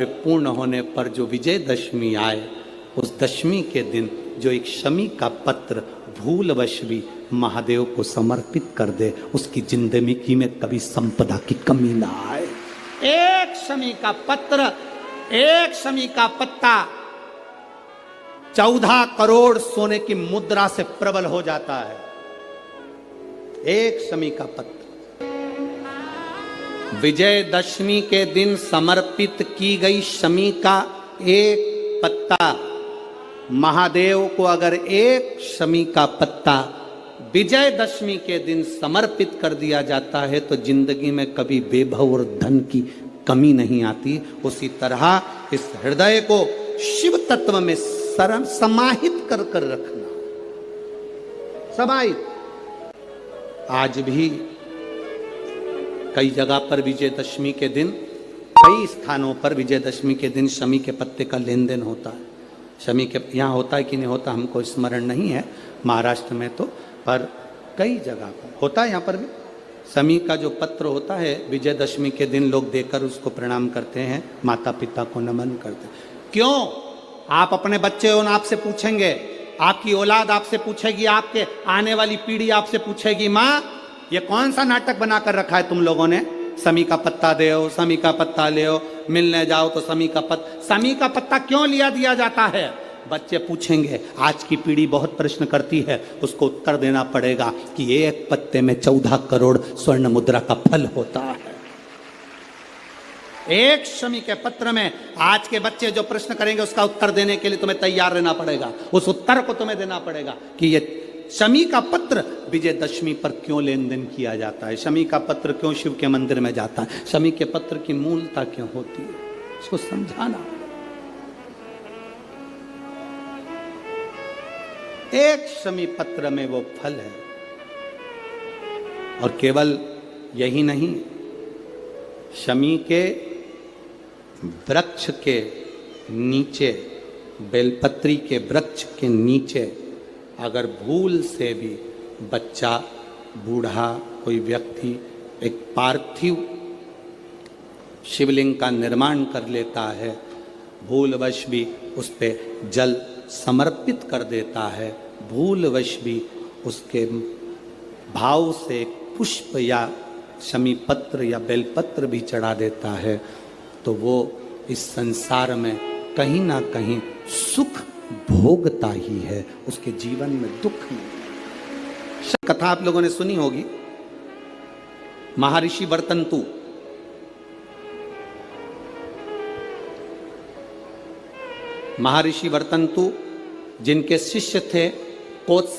पूर्ण होने पर जो विजयदशमी आए, उस दशमी के दिन जो एक शमी का पत्र भूलवश भी महादेव को समर्पित कर दे, उसकी जिंदगी में कभी संपदा की कमी ना आए। एक शमी का पत्र, एक शमी का पत्ता 14 करोड़ सोने की मुद्रा से प्रबल हो जाता है। एक शमी का पत्र विजयदशमी के दिन समर्पित की गई शमी का एक पत्ता, महादेव को अगर एक शमी का पत्ता विजयदशमी के दिन समर्पित कर दिया जाता है तो जिंदगी में कभी वैभव और धन की कमी नहीं आती। उसी तरह इस हृदय को शिव तत्व में समाहित कर कर रखना, समाहित। आज भी कई जगह पर विजयदशमी के दिन, कई स्थानों पर विजयदशमी के दिन शमी के पत्ते का लेन देन होता है। शमी के यहाँ होता है कि नहीं होता हमको स्मरण नहीं है, महाराष्ट्र में तो, पर कई जगह पर होता है। यहाँ पर भी शमी का जो पत्र होता है विजयदशमी के दिन लोग देकर उसको प्रणाम करते हैं, माता पिता को नमन करते हैं। क्यों? आप अपने बच्चे हो, आपसे पूछेंगे, आपकी औलाद आपसे पूछेगी, आपके आने वाली पीढ़ी आपसे पूछेगी, माँ ये कौन सा नाटक बनाकर रखा है तुम लोगों ने? शमी का पत्ता दे, शमी का पत्ता ले, मिलने जाओ तो शमी का पत्ता क्यों लिया दिया जाता है? बच्चे पूछेंगे। आज की पीढ़ी बहुत प्रश्न करती है, उसको उत्तर देना पड़ेगा कि एक पत्ते में 14 करोड़ स्वर्ण मुद्रा का फल होता है। एक शमी के पत्र में आज के बच्चे जो प्रश्न करेंगे उसका उत्तर देने के लिए तुम्हें तैयार रहना पड़ेगा। उस उत्तर को तुम्हें देना पड़ेगा कि ये शमी का पत्र विजयदशमी पर क्यों लेन देन किया जाता है, शमी का पत्र क्यों शिव के मंदिर में जाता है, शमी के पत्र की मूलता क्यों होती है, इसको समझाना। एक शमी पत्र में वो फल है। और केवल यही नहीं, शमी के वृक्ष के नीचे, बेलपत्री के वृक्ष के नीचे अगर भूल से भी बच्चा, बूढ़ा, कोई व्यक्ति एक पार्थिव शिवलिंग का निर्माण कर लेता है, भूलवश भी उस पे जल समर्पित कर देता है, भूलवश भी उसके भाव से पुष्प या शमी पत्र या बेलपत्र भी चढ़ा देता है, तो वो इस संसार में कहीं ना कहीं सुख भोगता ही है, उसके जीवन में दुख नहीं। कथा आप लोगों ने सुनी होगी, महर्षि वर्तंतु। महर्षि वर्तंतु जिनके शिष्य थे कोत्स,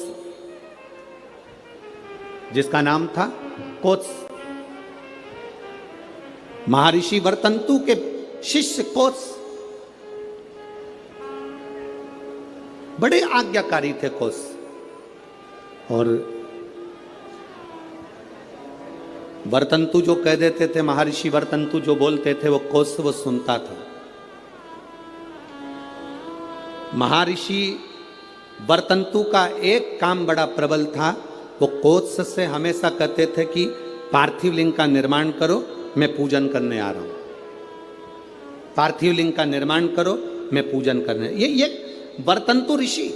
जिसका नाम था कोत्स। महर्षि वर्तंतु के शिष्य कोत्स बड़े आज्ञाकारी थे कोत्स, और वर्तंतु जो कह देते थे, महर्षि वर्तंतु जो बोलते थे वो कोत्स वो सुनता था। महर्षि वर्तंतु का एक काम बड़ा प्रबल था, वो कोत्स से हमेशा कहते थे कि पार्थिव लिंग का निर्माण करो, मैं पूजन करने आ रहा हूं। पार्थिव लिंग का निर्माण करो, मैं पूजन करने। ये वर्तंतु ऋषि,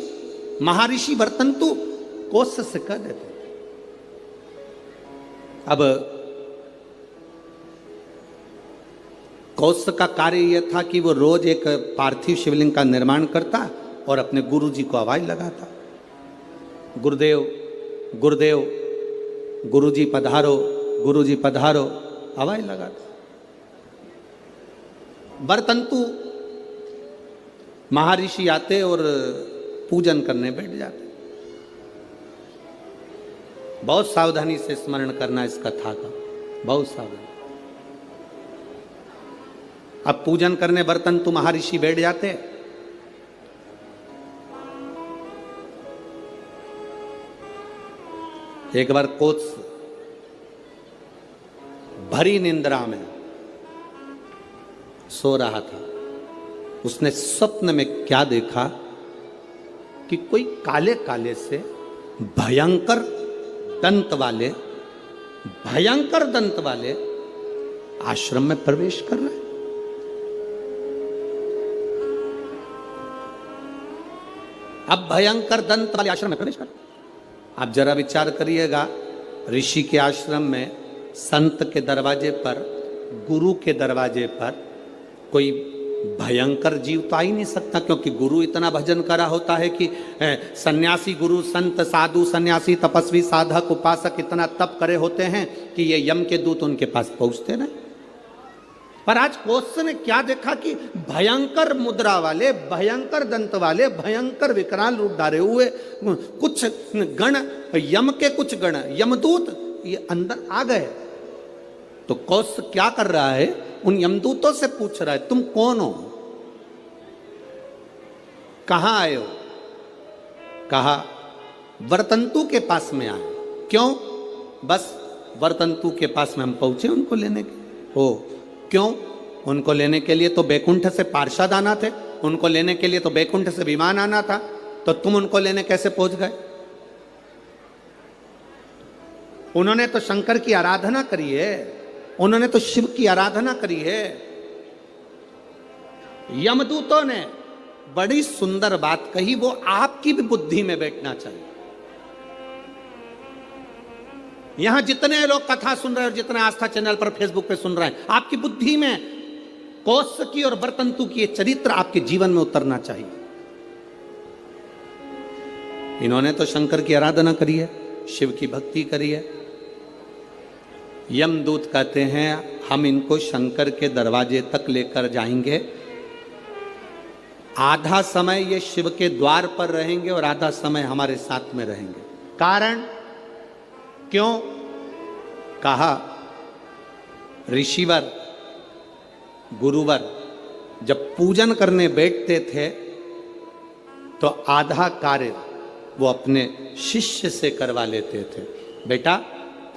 महर्षि वर्तंतु कोत्स से कह देते थे। अब कोत्स का कार्य यह था कि वो रोज एक पार्थिव शिवलिंग का निर्माण करता और अपने गुरुजी को आवाज लगाता, गुरुदेव गुरुदेव, गुरुजी पधारो, गुरुजी पधारो, आवाज लगाता। वर्तंतु महर्षि आते और पूजन करने बैठ जाते। बहुत सावधानी से स्मरण करना इस कथा का, बहुत सावधानी। अब पूजन करने वर्तंतु महर्षि बैठ जाते। एक बार कोत्स भरी निंद्रा में सो रहा था। उसने स्वप्न में क्या देखा कि कोई काले काले से भयंकर दंत वाले आश्रम में प्रवेश कर रहे। अब भयंकर दंत वाले आश्रम में प्रवेश कर। आप जरा विचार करिएगा, ऋषि के आश्रम में, संत के दरवाजे पर, गुरु के दरवाजे पर कोई भयंकर जीव तो आ ही नहीं सकता, क्योंकि गुरु इतना भजन करा होता है कि सन्यासी गुरु, संत, साधु, सन्यासी, तपस्वी, साधक, उपासक इतना तप करे होते हैं कि ये यम के दूत उनके पास पहुंचते नहीं। पर आज कोष ने क्या देखा कि भयंकर मुद्रा वाले, भयंकर दंत वाले, भयंकर विकराल रूप धारे हुए कुछ गण, यम के कुछ गण, यमदूत ये अंदर आ गए। तो कौश क्या कर रहा है, उन यमदूतों से पूछ रहा है, तुम कौन हो, कहां आए हो? कहा वर्तंतु के पास में आए। क्यों? बस वर्तंतु के पास में हम पहुंचे उनको लेने के। हो क्यों? उनको लेने के लिए तो बैकुंठ से पार्षद आना थे, उनको लेने के लिए तो बैकुंठ से विमान आना था, तो तुम उनको लेने कैसे पहुंच गए? उन्होंने तो शंकर की आराधना करी है, उन्होंने तो शिव की आराधना करी है। यमदूतों ने बड़ी सुंदर बात कही, वो आपकी भी बुद्धि में बैठना चाहिए। यहां जितने लोग कथा सुन रहे हैं और जितने आस्था चैनल पर, फेसबुक पे सुन रहे हैं, आपकी बुद्धि में कौश की और वर्तंतु की ये चरित्र आपके जीवन में उतरना चाहिए। इन्होंने तो शंकर की आराधना करी है, शिव की भक्ति करी है। यमदूत कहते हैं हम इनको शंकर के दरवाजे तक लेकर जाएंगे, आधा समय ये शिव के द्वार पर रहेंगे और आधा समय हमारे साथ में रहेंगे। कारण क्यों? कहा ऋषिवर, गुरुवर जब पूजन करने बैठते थे तो आधा कार्य वो अपने शिष्य से करवा लेते थे। बेटा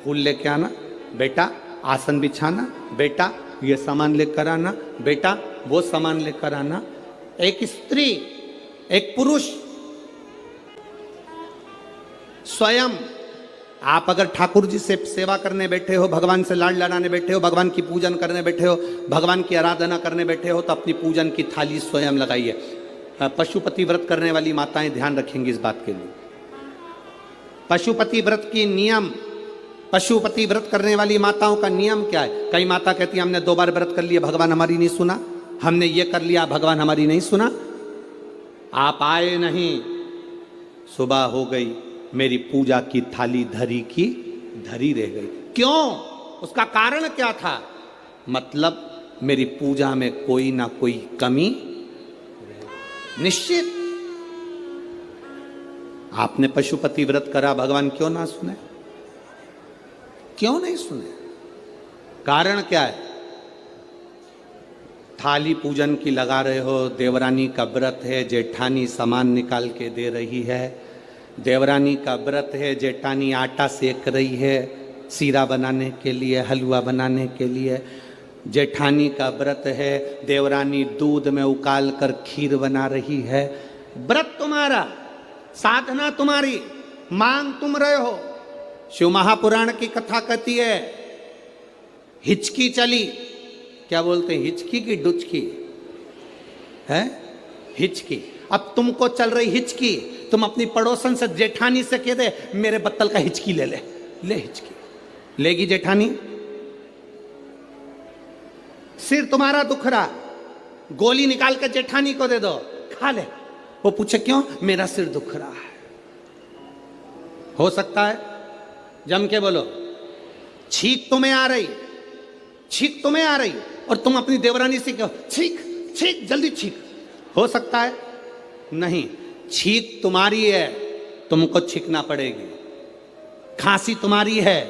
फूल लेके आना, बेटा आसन बिछाना, बेटा ये सामान लेकर आना, बेटा वो सामान लेकर आना। एक स्त्री, एक पुरुष स्वयं, आप अगर ठाकुर जी से सेवा करने बैठे हो, भगवान से लाड लड़ाने बैठे हो, भगवान की पूजन करने बैठे हो, भगवान की आराधना करने बैठे हो, तो अपनी पूजन की थाली स्वयं लगाइए। पशुपति व्रत करने वाली माताएं ध्यान रखेंगी इस बात के लिए। पशुपति व्रत की नियम, पशुपति व्रत करने वाली माताओं का नियम क्या है? कई माता कहती है हमने 2 बार व्रत कर लिया, भगवान हमारी नहीं सुना, हमने ये कर लिया, भगवान हमारी नहीं सुना। आप आए नहीं, सुबह हो गई, मेरी पूजा की थाली धरी की धरी रह गई। क्यों? उसका कारण क्या था? मतलब मेरी पूजा में कोई ना कोई कमी निश्चित। आपने पशुपति व्रत करा, भगवान क्यों ना सुने? क्यों नहीं सुने? कारण क्या है? थाली पूजन की लगा रहे हो, देवरानी का व्रत है, जेठानी सामान निकाल के दे रही है, देवरानी का व्रत है, जेठानी आटा सेक रही है सीरा बनाने के लिए, हलवा बनाने के लिए, जेठानी का व्रत है, देवरानी दूध में उकाल कर खीर बना रही है। व्रत तुम्हारा, साधना तुम्हारी, मांग तुम रहे हो। शिव महापुराण की कथा कहती है हिचकी चली, क्या बोलते हैं, हिचकी की डुचकी है, हिचकी। अब तुमको चल रही हिचकी, तुम अपनी पड़ोसन से, जेठानी से कह दे मेरे बत्तल का हिचकी ले ले, ले हिचकी लेगी जेठानी? सिर तुम्हारा दुख रहा, गोली निकाल के जेठानी को दे दो, खा ले। वो पूछे क्यों? मेरा सिर दुख रहा है। हो सकता है? जम के बोलो। छींक तुम्हें आ रही, छींक तुम्हें आ रही और तुम अपनी देवरानी से कहो छींक छींक जल्दी छींक। हो सकता है? नहीं, छींक तुम्हारी है, तुमको छींकना पड़ेगी। खांसी तुम्हारी है,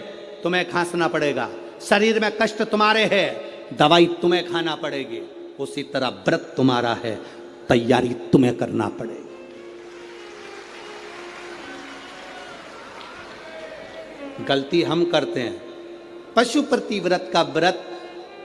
तुम्हें खांसना पड़ेगा। शरीर में कष्ट तुम्हारे है, दवाई तुम्हें खाना पड़ेगी। उसी तरह व्रत तुम्हारा है, तैयारी तुम्हें करना पड़ेगी। गलती हम करते हैं। पशुपति व्रत का व्रत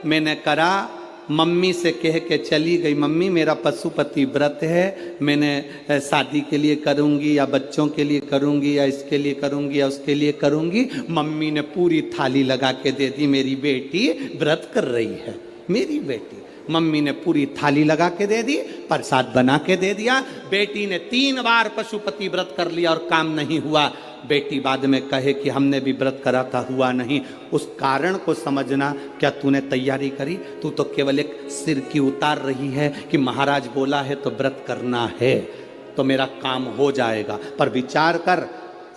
मैंने करा, मम्मी से कह के चली गई, मम्मी मेरा पशुपति व्रत है, मैंने शादी के लिए करूंगी या बच्चों के लिए करूंगी या इसके लिए करूंगी या उसके लिए करूंगी। मम्मी ने पूरी थाली लगा के दे दी, मेरी बेटी व्रत कर रही है, मेरी बेटी। मम्मी ने पूरी थाली लगा के दे दी, प्रसाद बना के दे दिया। बेटी ने 3 बार पशुपति व्रत कर लिया और काम नहीं हुआ। बेटी बाद में कहे कि हमने भी व्रत करा था, हुआ नहीं। उस कारण को समझना। क्या तूने तैयारी करी? तू तो केवल एक सिर की उतार रही है कि महाराज बोला है तो व्रत करना है तो मेरा काम हो जाएगा। पर विचार कर,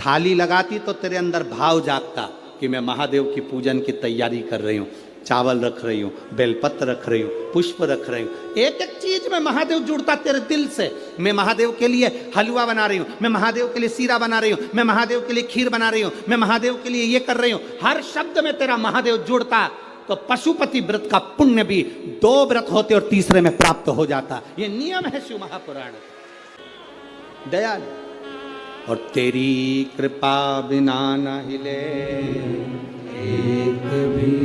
थाली लगाती तो तेरे अंदर भाव जागता कि मैं महादेव की पूजन की तैयारी कर रही हूँ, चावल रख रही हूँ, बेलपत्र रख रही हूँ, पुष्प रख रही हूँ। एक एक चीज में महादेव जुड़ता तेरे दिल से। मैं महादेव के लिए हलवा बना रही हूँ, मैं महादेव के लिए सीरा बना रही हूँ, मैं महादेव के लिए खीर बना रही हूँ, मैं महादेव के लिए ये कर रही हूँ। हर शब्द में तेरा महादेव जुड़ता तो पशुपति व्रत का पुण्य भी 2 व्रत होते और तीसरे में प्राप्त हो जाता। ये नियम है शिव महापुराण। दयाल और तेरी कृपा बिना न हिले एक भी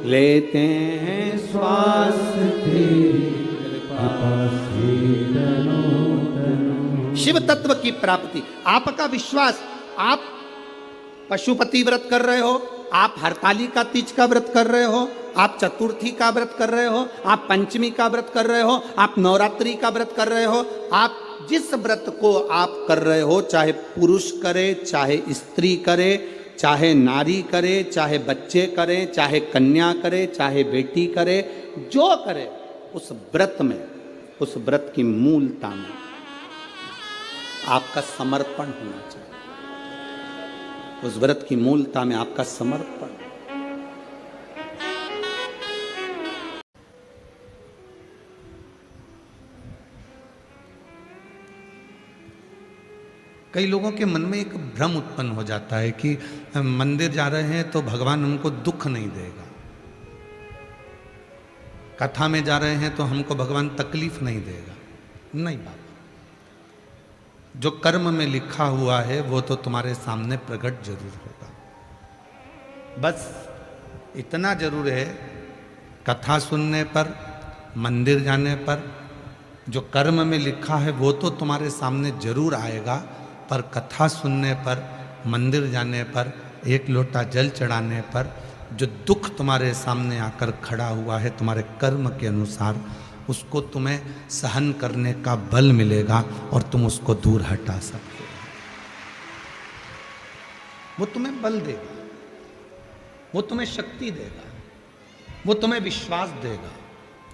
लेते हैं श्वास, तेरी कृपा से शिव तत्व की प्राप्ति। आपका विश्वास, आप पशुपति व्रत कर रहे हो, आप हरतालिका तीज का व्रत कर रहे हो, आप चतुर्थी का व्रत कर रहे हो, आप पंचमी का व्रत कर रहे हो, आप नवरात्रि का व्रत कर रहे हो, आप जिस व्रत को आप कर रहे हो, चाहे पुरुष करे, चाहे स्त्री करे, चाहे नारी करे, चाहे बच्चे करें, चाहे कन्या करे, चाहे बेटी करे, जो करे, उस व्रत में, उस व्रत की मूलता में आपका समर्पण होना चाहिए। उस व्रत की मूलता में आपका समर्पण। कई लोगों के मन में एक भ्रम उत्पन्न हो जाता है कि हम मंदिर जा रहे हैं तो भगवान हमको दुख नहीं देगा, कथा में जा रहे हैं तो हमको भगवान तकलीफ नहीं देगा। नहीं बाबा, जो कर्म में लिखा हुआ है वो तो तुम्हारे सामने प्रकट जरूर होगा। बस इतना जरूर है, कथा सुनने पर, मंदिर जाने पर जो कर्म में लिखा है वो तो तुम्हारे सामने जरूर आएगा, पर कथा सुनने पर, मंदिर जाने पर, एक लोटा जल चढ़ाने पर जो दुख तुम्हारे सामने आकर खड़ा हुआ है तुम्हारे कर्म के अनुसार, उसको तुम्हें सहन करने का बल मिलेगा और तुम उसको दूर हटा सकते हो। वो तुम्हें बल देगा, वो तुम्हें शक्ति देगा, वो तुम्हें विश्वास देगा,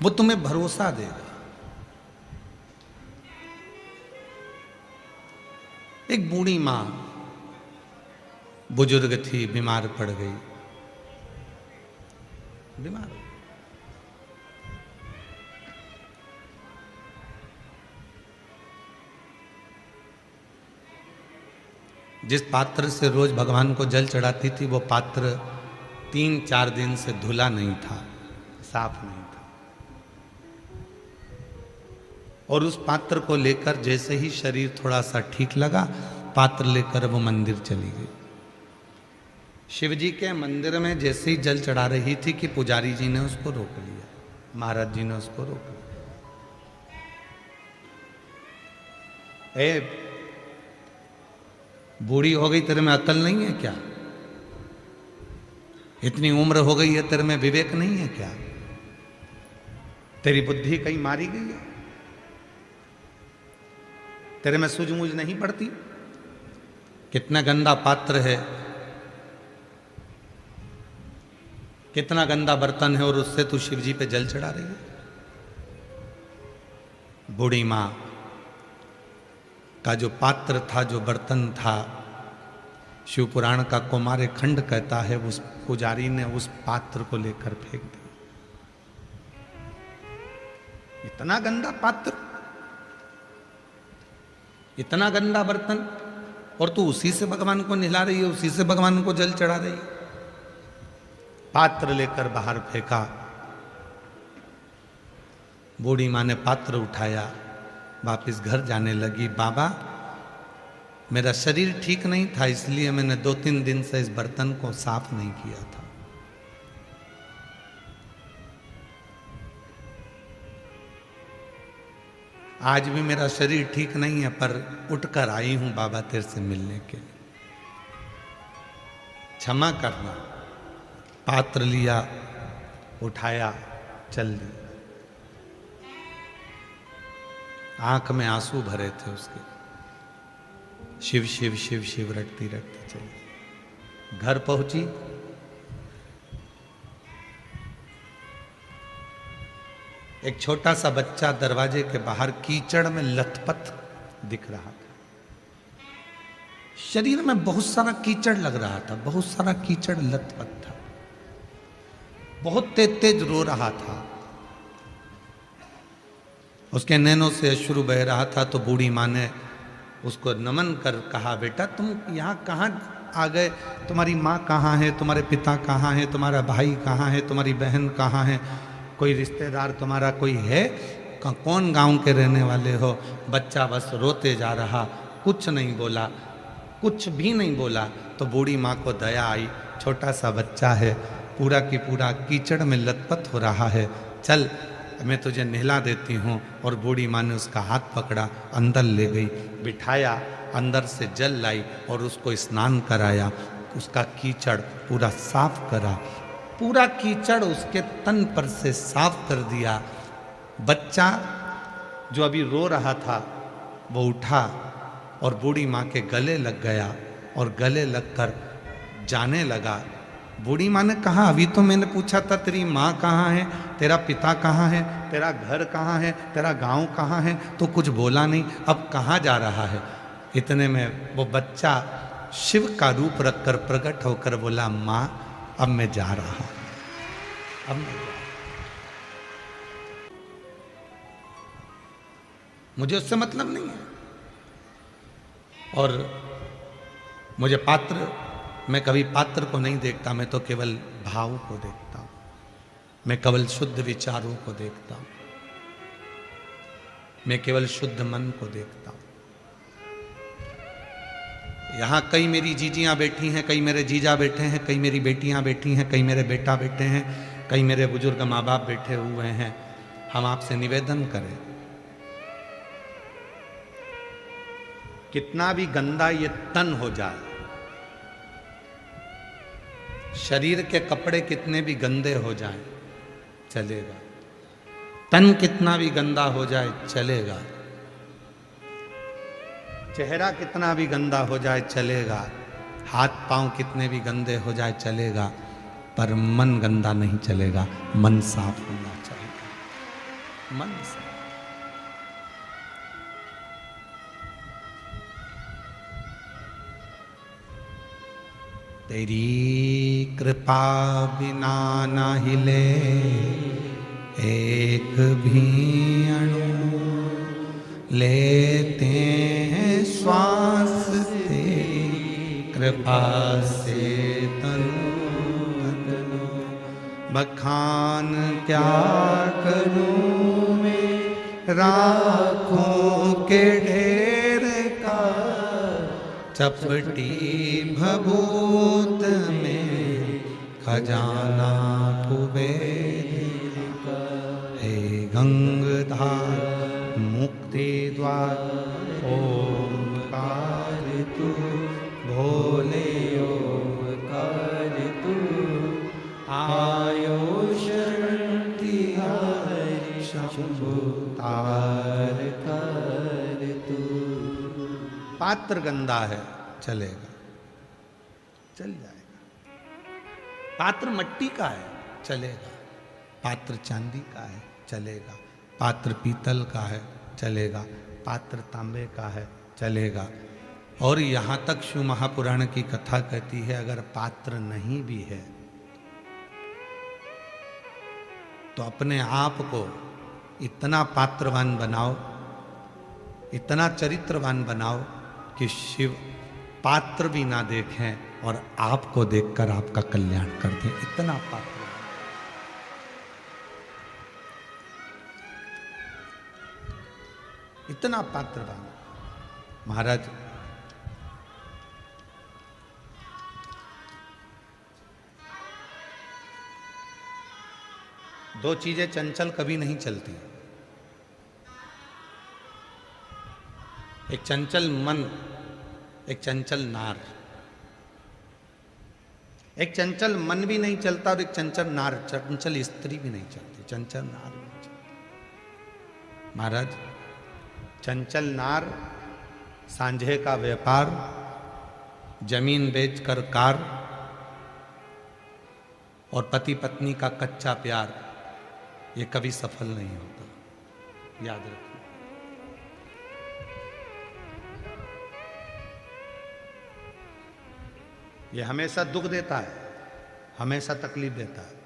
वो तुम्हें भरोसा देगा। एक बूढ़ी मां बुजुर्ग थी, बीमार पड़ गई, बीमार। जिस पात्र से रोज भगवान को जल चढ़ाती थी वो पात्र 3-4 दिन से धुला नहीं था, साफ नहीं था। और उस पात्र को लेकर जैसे ही शरीर थोड़ा सा ठीक लगा, पात्र लेकर वो मंदिर चली गई। शिव जी के मंदिर में जैसे ही जल चढ़ा रही थी कि पुजारी जी ने उसको रोक लिया, महाराज जी ने उसको रोक लिया। ए बूढ़ी हो गई, तेरे में अकल नहीं है क्या? इतनी उम्र हो गई है, तेरे में विवेक नहीं है क्या? तेरी बुद्धि कहीं मारी गई है? तेरे में सूझबूझ नहीं पड़ती? कितना गंदा पात्र है, कितना गंदा बर्तन है और उससे तू शिव जी पे जल चढ़ा रही है। बूढ़ी मां का जो पात्र था, जो बर्तन था, शिव पुराण का कौमार्य खंड कहता है उस पुजारी ने उस पात्र को लेकर फेंक दिया। इतना गंदा पात्र, इतना गंदा बर्तन, और तू उसी से भगवान को नहला रही है, उसी से भगवान को जल चढ़ा रही है। पात्र लेकर बाहर फेंका। बूढ़ी मां ने पात्र उठाया, वापिस घर जाने लगी। बाबा, मेरा शरीर ठीक नहीं था, इसलिए मैंने 2-3 दिन से इस बर्तन को साफ नहीं किया था। आज भी मेरा शरीर ठीक नहीं है, पर उठकर आई हूं बाबा तेरे से मिलने के लिए, क्षमा करना। पात्र लिया, उठाया, चल दी। आंख में आंसू भरे थे उसके। शिव शिव शिव शिव रटती रटती चली। घर पहुंची, एक छोटा सा बच्चा दरवाजे के बाहर कीचड़ में लथपथ दिख रहा था। शरीर में बहुत सारा कीचड़ लग रहा था, बहुत सारा कीचड़ लथपथ था, बहुत तेज तेज रो रहा था। उसके नैनों से अश्रु बह रहा था। तो बूढ़ी माँ ने उसको नमन कर कहा, बेटा तुम यहाँ कहाँ आ गए? तुम्हारी माँ कहाँ है? तुम्हारे पिता कहाँ है? तुम्हारा भाई कहाँ है? तुम्हारी बहन कहाँ है? कोई रिश्तेदार तुम्हारा कोई है? कौन गांव के रहने वाले हो? बच्चा बस रोते जा रहा, कुछ नहीं बोला, कुछ भी नहीं बोला। तो बूढ़ी माँ को दया आई, छोटा सा बच्चा है, पूरा की पूरा कीचड़ में लथपथ हो रहा है, चल मैं तुझे नहला देती हूँ। और बूढ़ी माँ ने उसका हाथ पकड़ा, अंदर ले गई, बिठाया, अंदर से जल लाई और उसको स्नान कराया। उसका कीचड़ पूरा साफ करा, पूरा कीचड़ उसके तन पर से साफ कर दिया। बच्चा जो अभी रो रहा था वो उठा और बूढ़ी माँ के गले लग गया और गले लगकर जाने लगा। बूढ़ी माँ ने कहा, अभी तो मैंने पूछा था तेरी माँ कहाँ है, तेरा पिता कहाँ है, तेरा घर कहाँ है, तेरा गांव कहाँ है, तो कुछ बोला नहीं, अब कहाँ जा रहा है? इतने में वो बच्चा शिव का रूप रखकर प्रकट होकर बोला, माँ अब मैं जा रहा हूं, अब मैं जा रहा हूं। मुझे उससे मतलब नहीं है। और मुझे पात्र, मैं कभी पात्र को नहीं देखता, मैं तो केवल भाव को देखता हूं, मैं केवल शुद्ध विचारों को देखता हूं, मैं केवल शुद्ध मन को देखता हूं। यहां कई मेरी जीजियां बैठी हैं, कई मेरे जीजा बैठे हैं, कई मेरी बेटियां बैठी हैं, कई मेरे बेटा बैठे हैं, कई मेरे बुजुर्ग माँ बाप बैठे हुए हैं। हम आपसे निवेदन करें, कितना भी गंदा ये तन हो जाए, शरीर के कपड़े कितने भी गंदे हो जाएं, चलेगा। तन कितना भी गंदा हो जाए चलेगा, चेहरा कितना भी गंदा हो जाए चलेगा, हाथ पांव कितने भी गंदे हो जाए चलेगा, पर मन गंदा नहीं चलेगा। मन साफ होना चाहिए, मन साफ। तेरी कृपा बिना ना हिले एक भी अणु, लेते हैं श्वास तेरी कृपा से तनु तनु। बखान क्या करूं मैं राखों के ढेर का, चपटी भभूत में खजाना कुबेर का। हे गंगाधार मुक्ति द्वार ओंकार तू, भोले ओंकार तू, आयो शरण तिहारी शंभु तार कर तू। पात्र गंदा है चलेगा, चल जाएगा। पात्र मट्टी का है चलेगा, पात्र चांदी का है चलेगा, पात्र पीतल का है चलेगा, पात्र तांबे का है चलेगा। और यहाँ तक शिव महापुराण की कथा कहती है, अगर पात्र नहीं भी है तो अपने आप को इतना पात्रवान बनाओ, इतना चरित्रवान बनाओ कि शिव पात्र भी ना देखें और आपको देखकर आपका कल्याण कर दें। इतना पात्र, इतना पात्रवान। महाराज दो चीजें चंचल कभी नहीं चलती, एक चंचल मन, एक चंचल नार। एक चंचल मन भी नहीं चलता और एक चंचल नार, चंचल स्त्री भी नहीं चलती। चाहिए, चंचल नार होनी चाहिए। महाराज, चंचल नार, सांझे का व्यापार, जमीन बेचकर कार और पति पत्नी का कच्चा प्यार, ये कभी सफल नहीं होता, याद रखना। ये हमेशा दुख देता है, हमेशा तकलीफ देता है।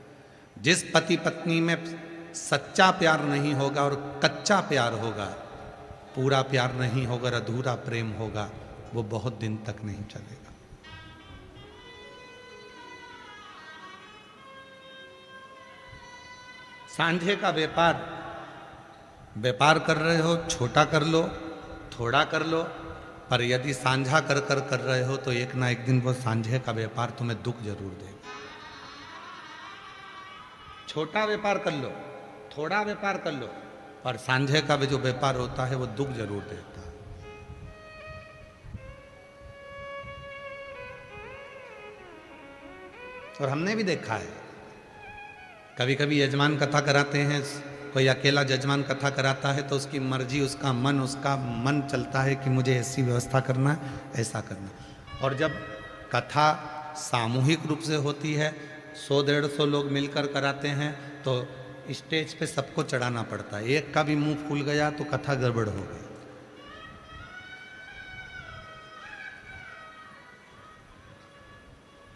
जिस पति पत्नी में सच्चा प्यार नहीं होगा और कच्चा प्यार होगा, पूरा प्यार नहीं होगा, अधूरा प्रेम होगा, वो बहुत दिन तक नहीं चलेगा। सांझे का व्यापार, व्यापार कर रहे हो, छोटा कर लो, थोड़ा कर लो, पर यदि सांझा कर रहे हो तो एक ना एक दिन वो सांझे का व्यापार तुम्हें दुख जरूर देगा। छोटा व्यापार कर लो, थोड़ा व्यापार कर लो, पर सांझे का भी जो व्यापार होता है वो दुख जरूर देता है। और हमने भी देखा है, कभी कभी यजमान कथा कराते हैं, कोई अकेला यजमान कथा कराता है तो उसकी मर्जी, उसका मन चलता है कि मुझे ऐसी व्यवस्था करना है, ऐसा करना। और जब कथा सामूहिक रूप से होती है, 100-150 लोग मिलकर कराते हैं, तो स्टेज पे सबको चढ़ाना पड़ता है। एक का भी मुंह फूल गया तो कथा गड़बड़ हो गई।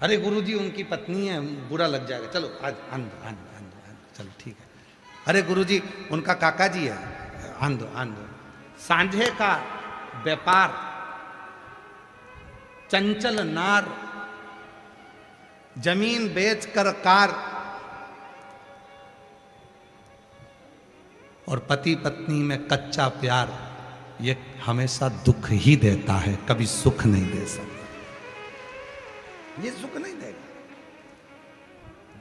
अरे गुरुजी उनकी पत्नी है, बुरा लग जाएगा, चलो आज आन दो, चलो ठीक है। अरे गुरुजी उनका काका जी है, आन दो। सांझे का व्यापार, चंचल नार, जमीन बेचकर कार, और पति पत्नी में कच्चा प्यार, ये हमेशा दुख ही देता है, कभी सुख नहीं दे सकता। ये सुख नहीं देगा।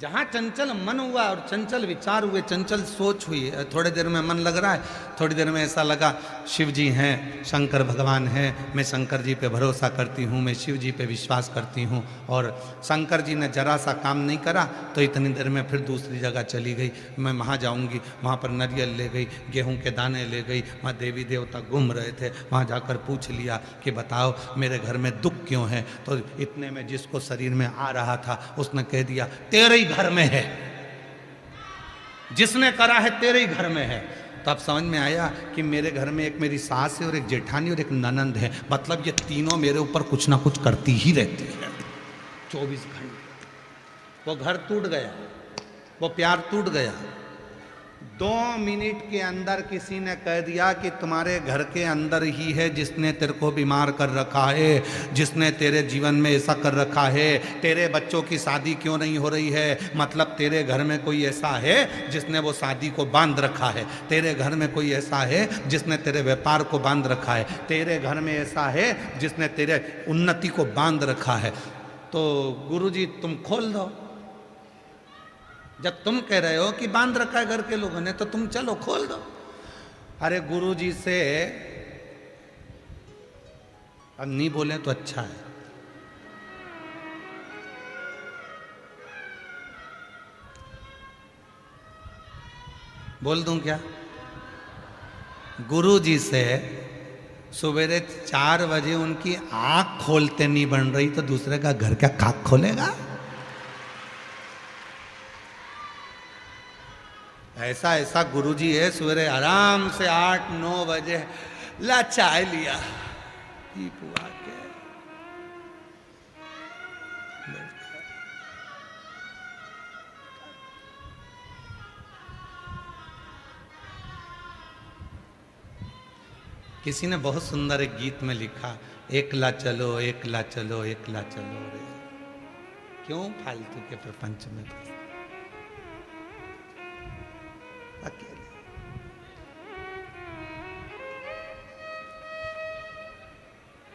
जहां चंचल मन हुआ और चंचल विचार हुए, चंचल सोच हुई, थोड़ी देर में मन लग रहा है, थोड़ी देर में ऐसा लगा शिव जी हैं, शंकर भगवान हैं, मैं शंकर जी पे भरोसा करती हूँ, मैं शिव जी पे विश्वास करती हूँ, और शंकर जी ने जरा सा काम नहीं करा तो इतनी देर में फिर दूसरी जगह चली गई, मैं वहाँ जाऊँगी, वहाँ पर नारियल ले गई, गेहूँ के दाने ले गई, वहाँ देवी देवता घूम रहे थे, वहाँ जाकर पूछ लिया कि बताओ मेरे घर में दुख क्यों है। तो इतने में जिसको शरीर में आ रहा था उसने कह दिया तेरे ही घर में है, जिसने करा है तेरे ही घर में है। तो अब समझ में आया कि मेरे घर में एक मेरी सास है और एक जेठानी और एक ननंद है, मतलब ये तीनों मेरे ऊपर कुछ ना कुछ करती ही रहती है 24 घंटे। वो घर टूट गया, वो प्यार टूट गया। 2 मिनट के अंदर किसी ने कह दिया कि तुम्हारे घर के अंदर ही है जिसने तेरे को बीमार कर रखा है, जिसने तेरे जीवन में ऐसा कर रखा है, तेरे बच्चों की शादी क्यों नहीं हो रही है, मतलब तेरे घर में कोई ऐसा है जिसने वो शादी को बांध रखा है, तेरे घर में कोई ऐसा है जिसने तेरे व्यापार को बांध रखा है, तेरे घर में ऐसा है जिसने तेरे उन्नति को बांध रखा है। तो गुरुजी तुम खोल दो, जब तुम कह रहे हो कि बांध रखा है घर के लोगों ने, तो तुम चलो खोल दो। अरे गुरुजी से अब नहीं बोले तो अच्छा है। बोल दूं क्या? गुरुजी से सवेरे 4 बजे उनकी आंख खोलते नहीं बन रही तो दूसरे का घर क्या खाक खोलेगा? ऐसा ऐसा गुरुजी है, सवेरे आराम से 8-9 बजे ला चाय लिया, पी पुआ के किसी ने बहुत सुंदर एक गीत में लिखा, एकला चलो एकला चलो एकला चलो रे, क्यों फालतू के प्रपंच में अकेले।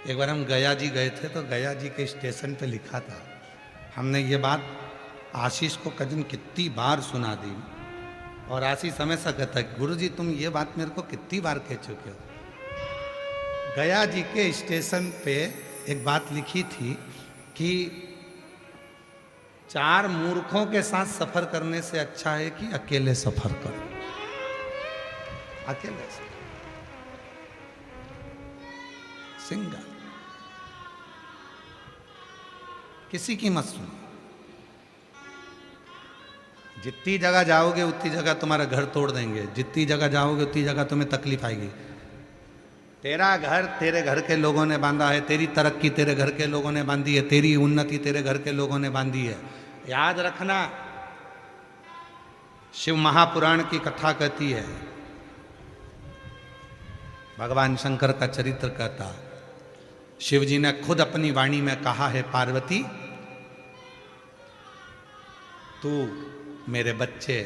एक बार हम गया जी गए थे, तो गया जी के स्टेशन पे लिखा था, हमने ये बात आशीष को कजिन कितनी बार सुना दी, और आशीष हमेशा कहता है गुरुजी तुम ये बात मेरे को कितनी बार कह चुके हो। गया जी के स्टेशन पे एक बात लिखी थी कि चार मूर्खों के साथ सफर करने से अच्छा है कि अकेले सफर करो। अकेले से सिंगल, किसी की मत सुनो। जितनी जगह जाओगे उतनी जगह तुम्हारा घर तोड़ देंगे, जितनी जगह जाओगे उतनी जगह तुम्हें तकलीफ आएगी। तेरा घर तेरे घर के लोगों ने बांधा है, तेरी तरक्की तेरे घर के लोगों ने बांधी है, तेरी उन्नति तेरे घर के लोगों ने बांधी है। याद रखना, शिव महापुराण की कथा कहती है, भगवान शंकर का चरित्र कहता, शिव जी ने खुद अपनी वाणी में कहा है, पार्वती तू मेरे बच्चे,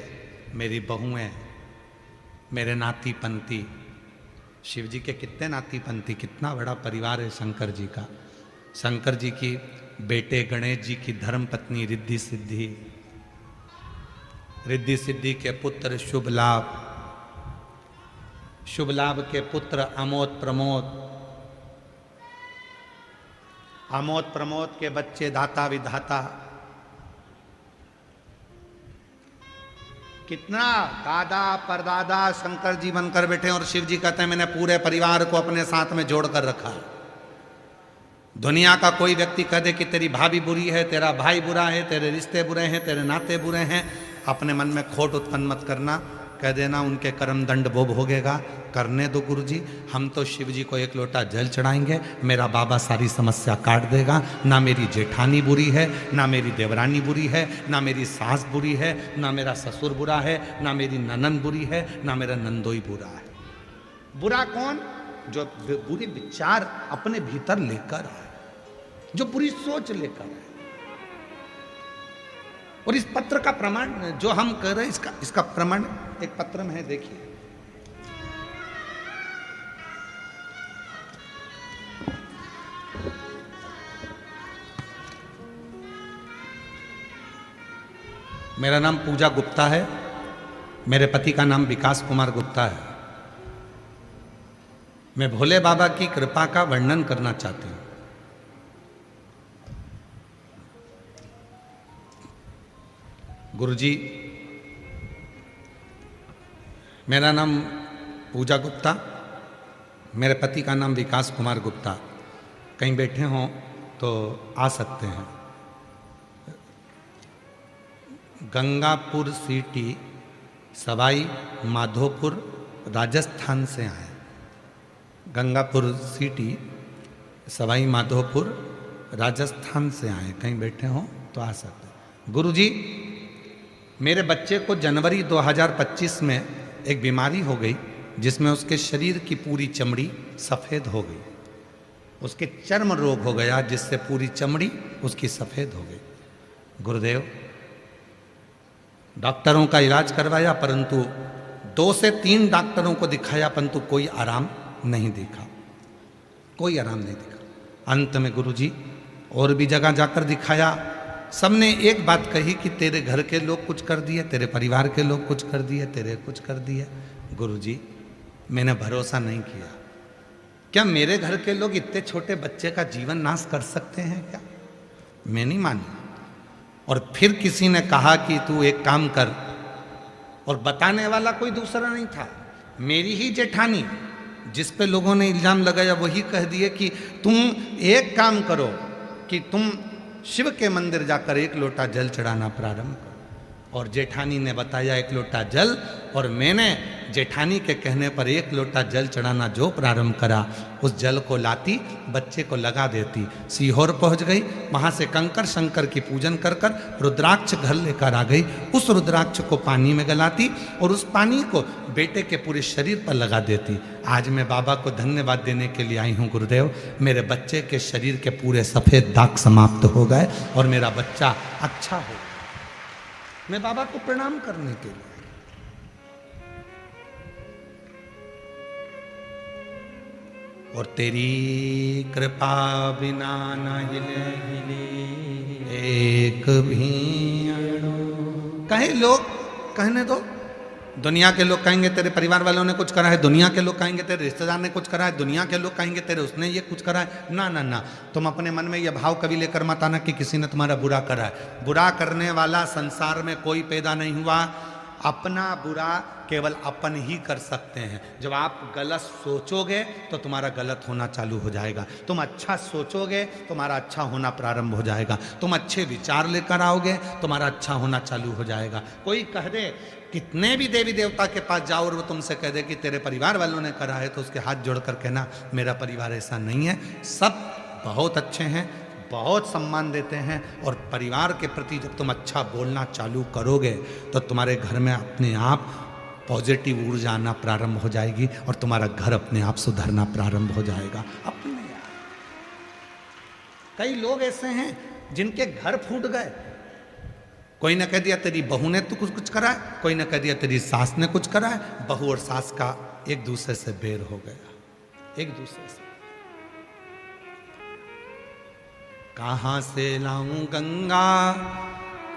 मेरी बहुएं, मेरे नाती पंथी। शिव जी के कितने नाती पंथी, कितना बड़ा परिवार है शंकर जी का। शंकर जी की बेटे गणेश जी की धर्म पत्नी रिद्धि सिद्धि, रिद्धि सिद्धि के पुत्र शुभ लाभ, शुभ लाभ के पुत्र अमोद प्रमोद, अमोद प्रमोद के बच्चे दाता विधाता। कितना दादा परदादा शंकर जी बनकर बैठे और शिव जी कहते हैं मैंने पूरे परिवार को अपने साथ में जोड़कर रखा। दुनिया का कोई व्यक्ति कह दे कि तेरी भाभी बुरी है, तेरा भाई बुरा है, तेरे रिश्ते बुरे हैं, तेरे नाते बुरे हैं, अपने मन में खोट उत्पन्न मत करना। कह देना उनके कर्म दंड वो भोगेगा, करने दो गुरुजी। हम तो शिव जी को एक लोटा जल चढ़ाएंगे, मेरा बाबा सारी समस्या काट देगा। ना मेरी जेठानी बुरी है, ना मेरी देवरानी बुरी है, ना मेरी सास बुरी है, ना मेरा ससुर बुरा है, ना मेरी ननन बुरी है, ना मेरा नंदोई बुरा है। बुरा कौन? जो बुरे विचार अपने भीतर लेकर आए, जो बुरी सोच लेकर आए। और इस पत्र का प्रमाण जो हम कर रहे हैं, इसका प्रमाण एक पत्र में है, देखिए। मेरा नाम पूजा गुप्ता है, मेरे पति का नाम विकास कुमार गुप्ता है। मैं भोले बाबा की कृपा का वर्णन करना चाहती हूं। गुरुजी, मेरा नाम पूजा गुप्ता, मेरे पति का नाम विकास कुमार गुप्ता। कहीं बैठे हों तो आ सकते हैं। गंगापुर सिटी, सवाई माधोपुर, राजस्थान से आए। गंगापुर सिटी, सवाई माधोपुर, राजस्थान से आए। कहीं बैठे हों तो आ सकते हैं। गुरुजी, मेरे बच्चे को जनवरी 2025 में एक बीमारी हो गई जिसमें उसके शरीर की पूरी चमड़ी सफ़ेद हो गई। उसके चर्म रोग हो गया जिससे पूरी चमड़ी उसकी सफ़ेद हो गई। गुरुदेव, डॉक्टरों का इलाज करवाया, परंतु 2 से 3 डॉक्टरों को दिखाया, परंतु कोई आराम नहीं दिखा, कोई आराम नहीं दिखा। अंत में गुरुजी और भी जगह जाकर दिखाया, सबने एक बात कही कि तेरे घर के लोग कुछ कर दिए, तेरे परिवार के लोग कुछ कर दिए, तेरे कुछ कर दिए। गुरुजी, मैंने भरोसा नहीं किया। क्या मेरे घर के लोग इतने छोटे बच्चे का जीवन नाश कर सकते हैं क्या? मैं नहीं मानी। और फिर किसी ने कहा कि तू एक काम कर, और बताने वाला कोई दूसरा नहीं था, मेरी ही जेठानी, जिस पे लोगों ने इल्जाम लगाया, वही कह दिए कि तुम एक काम करो कि तुम शिव के मंदिर जाकर एक लोटा जल चढ़ाना प्रारंभ करो। और जेठानी ने बताया 1 लोटा जल, और मैंने जेठानी के कहने पर 1 लोटा जल चढ़ाना जो प्रारंभ करा, उस जल को लाती, बच्चे को लगा देती, सीहोर पहुंच गई। वहां से कंकर शंकर की पूजन कर कर रुद्राक्ष घर लेकर आ गई। उस रुद्राक्ष को पानी में गलाती और उस पानी को बेटे के पूरे शरीर पर लगा देती। आज मैं बाबा को धन्यवाद देने के लिए आई हूँ। गुरुदेव, मेरे बच्चे के शरीर के पूरे सफ़ेद दाग समाप्त हो गए और मेरा बच्चा अच्छा हो। मैं बाबा को प्रणाम करने के लिए। और तेरी कृपा बिना न हिले एक भी अणु। कहे लोग कहने दो, दुनिया के लोग कहेंगे तेरे परिवार वालों ने कुछ करा है, दुनिया के लोग कहेंगे तेरे रिश्तेदार ने कुछ करा है, दुनिया के लोग कहेंगे तेरे उसने ये कुछ करा है। ना ना ना, तुम अपने मन में ये भाव कभी लेकर मत आना कि किसी ने तुम्हारा बुरा करा है। बुरा करने वाला संसार में कोई पैदा नहीं हुआ। अपना बुरा केवल अपन ही कर सकते हैं। जब आप गलत सोचोगे तो तुम्हारा गलत होना चालू हो जाएगा, तुम अच्छा सोचोगे तुम्हारा अच्छा होना प्रारंभ हो जाएगा, तुम अच्छे विचार लेकर आओगे तुम्हारा अच्छा होना चालू हो जाएगा। कोई कह दे, कितने भी देवी देवता के पास जाओ और वो तुमसे कह दे कि तेरे परिवार वालों ने करा है, तो उसके हाथ जोड़कर कहना मेरा परिवार ऐसा नहीं है, सब बहुत अच्छे हैं, बहुत सम्मान देते हैं। और परिवार के प्रति जब तुम अच्छा बोलना चालू करोगे तो तुम्हारे घर में अपने आप पॉजिटिव ऊर्जा आना प्रारंभ हो जाएगी और तुम्हारा घर अपने आप सुधरना प्रारंभ हो जाएगा अपने आप। कई लोग ऐसे हैं जिनके घर फूट गए। कोई ने कह दिया तेरी बहू ने तो कुछ करा है, कोई ने कह दिया तेरी सास ने कुछ करा है। बहू और सास का एक दूसरे से बैर हो गया, एक दूसरे से। कहां से लाऊं गंगा,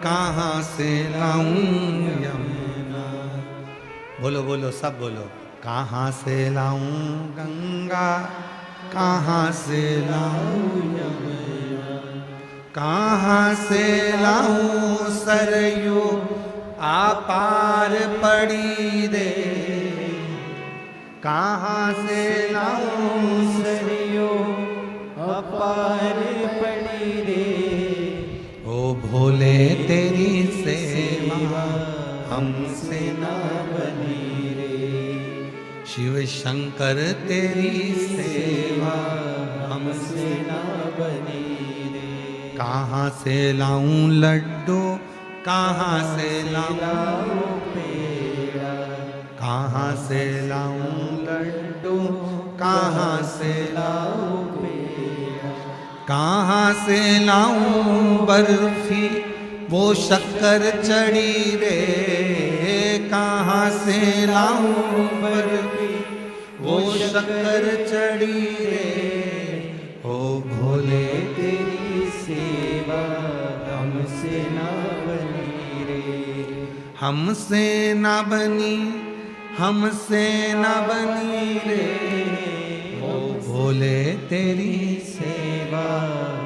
कहां से लाऊं यमुना, बोलो बोलो सब बोलो। कहां से लाऊं गंगा, कहां से लाऊं यमुना, कहां से लाऊं सरयू आपार पड़ी रे, कहां से लाऊं सरयू अपार पड़ी रे। ओ भोले तेरी सेवा हमसे ना बनी रे, शिव शंकर तेरी सेवा हमसे ना बनी रे। कहाँ से लाऊं लड्डू, कहाँ से लाऊं पेड़ा, कहाँ से लाऊं लड्डू, कहाँ से लाऊं पेड़ा, कहाँ से लाऊं बर्फी वो शक्कर चढ़ी रे, कहाँ से लाऊं बर्फी वो शक्कर चढ़ी रे। ओ भोले तेरी सेवा हमसे ना बनी रे, हमसे ना बनी, हमसे ना बनी रे। ओ भोले तेरी सेवा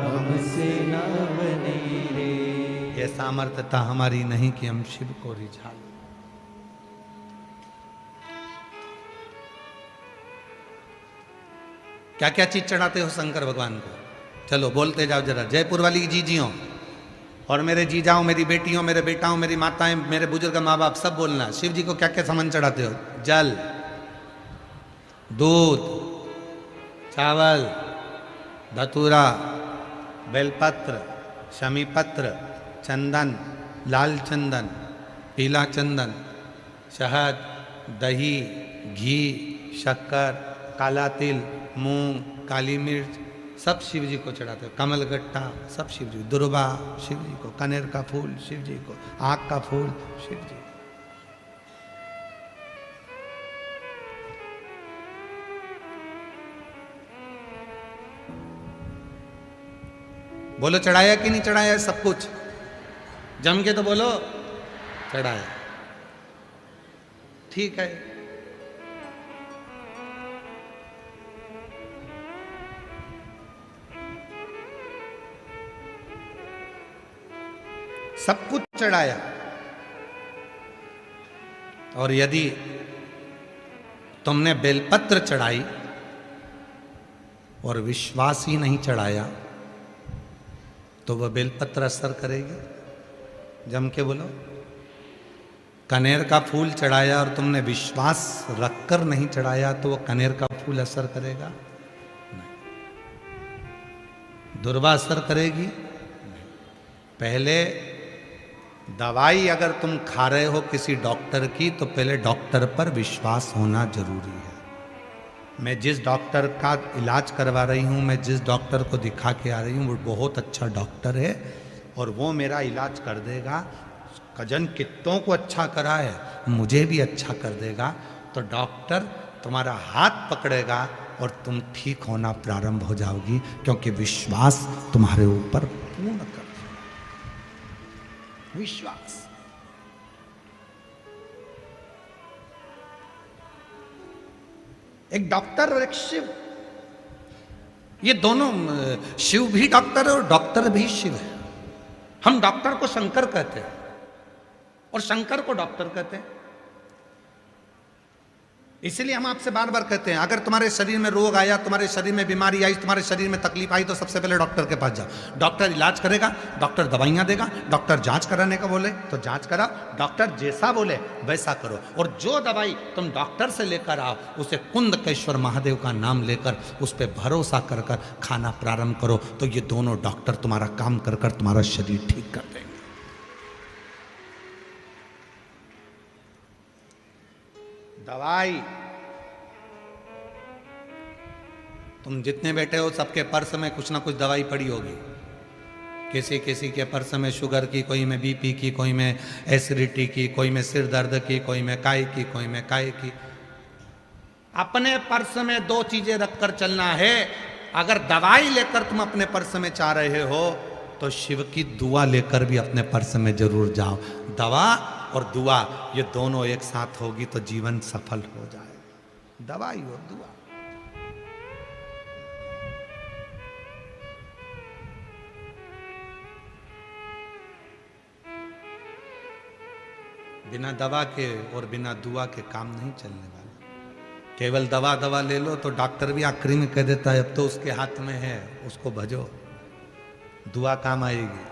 हमसे ना बनी रे। ये सामर्थ्यता हमारी नहीं कि हम शिव को रिझा लें। क्या क्या चीज चढ़ाते हो शंकर भगवान को? चलो बोलते जाओ जरा। जयपुर वाली जीजियों और मेरे जीजाओं, मेरी बेटियों, मेरे बेटाओं, मेरी माताएं, मेरे बुजुर्ग माँ बाप, सब बोलना शिव जी को क्या क्या सामान चढ़ाते हो? जल, दूध, चावल, धतूरा, बेलपत्र, शमीपत्र, चंदन, लाल चंदन, पीला चंदन, शहद, दही, घी, शक्कर, काला तिल, मूंग, काली मिर्च, सब शिव जी को चढ़ाते हो। कमलगट्टा सब शिव जी, दुर्वा शिव जी को, कनेर का फूल शिव जी को, आँख का फूल शिव जी। बोलो चढ़ाया कि नहीं चढ़ाया? सब कुछ जम के तो बोलो चढ़ाया। ठीक है, सब कुछ चढ़ाया। और यदि तुमने बेलपत्र चढ़ाई और विश्वास ही नहीं चढ़ाया तो वह बेलपत्र असर करेगी? जम के बोलो। कनेर का फूल चढ़ाया और तुमने विश्वास रखकर नहीं चढ़ाया तो वह कनेर का फूल असर करेगा? नहीं। दुर्वा असर करेगी? नहीं। पहले दवाई अगर तुम खा रहे हो किसी डॉक्टर की तो पहले डॉक्टर पर विश्वास होना जरूरी है। मैं जिस डॉक्टर का इलाज करवा रही हूँ, मैं जिस डॉक्टर को दिखा के आ रही हूँ, वो बहुत अच्छा डॉक्टर है और वो मेरा इलाज कर देगा। कजन कितनों को अच्छा करा है, मुझे भी अच्छा कर देगा। तो डॉक्टर तुम्हारा हाथ पकड़ेगा और तुम ठीक होना प्रारंभ हो जाओगी, क्योंकि विश्वास तुम्हारे ऊपर पूर्ण कर विश्वास। एक डॉक्टर और एक शिव, ये दोनों, शिव भी डॉक्टर है और डॉक्टर भी शिव है। हम डॉक्टर को शंकर कहते हैं और शंकर को डॉक्टर कहते हैं। इसलिए हम आपसे बार बार कहते हैं, अगर तुम्हारे शरीर में रोग आया, तुम्हारे शरीर में बीमारी आई, तुम्हारे शरीर में तकलीफ आई, तो सबसे पहले डॉक्टर के पास जाओ। डॉक्टर इलाज करेगा, डॉक्टर दवाइयां देगा, डॉक्टर जांच कराने का बोले तो जांच करा, डॉक्टर जैसा बोले वैसा करो। और जो दवाई तुम डॉक्टर से लेकर आओ, उसे कुंदकेश्वर महादेव का नाम लेकर उस पर भरोसा कर कर खाना प्रारंभ करो, तो ये दोनों डॉक्टर तुम्हारा काम कर कर तुम्हारा शरीर ठीक कर देंगे। दवाई, तुम जितने बैठे हो सबके पर्स में कुछ ना कुछ दवाई पड़ी होगी। किसी किसी के पर्स में शुगर की, कोई में बीपी की, कोई में एसिडिटी की, कोई में सिर दर्द की, कोई में काय की, कोई में काय की। अपने पर्स में 2 चीजें रखकर चलना है। अगर दवाई लेकर तुम अपने पर्स में जा रहे हो तो शिव की दुआ लेकर भी अपने पर्स में जरूर जाओ। दवा और दुआ ये दोनों एक साथ होगी तो जीवन सफल हो जाए। दवाई और दुआ। बिना दवा के और बिना दुआ के काम नहीं चलने वाला। केवल दवा दवा ले लो तो डॉक्टर भी आखिरी में कह देता है अब तो उसके हाथ में है, उसको भजो, दुआ काम आएगी।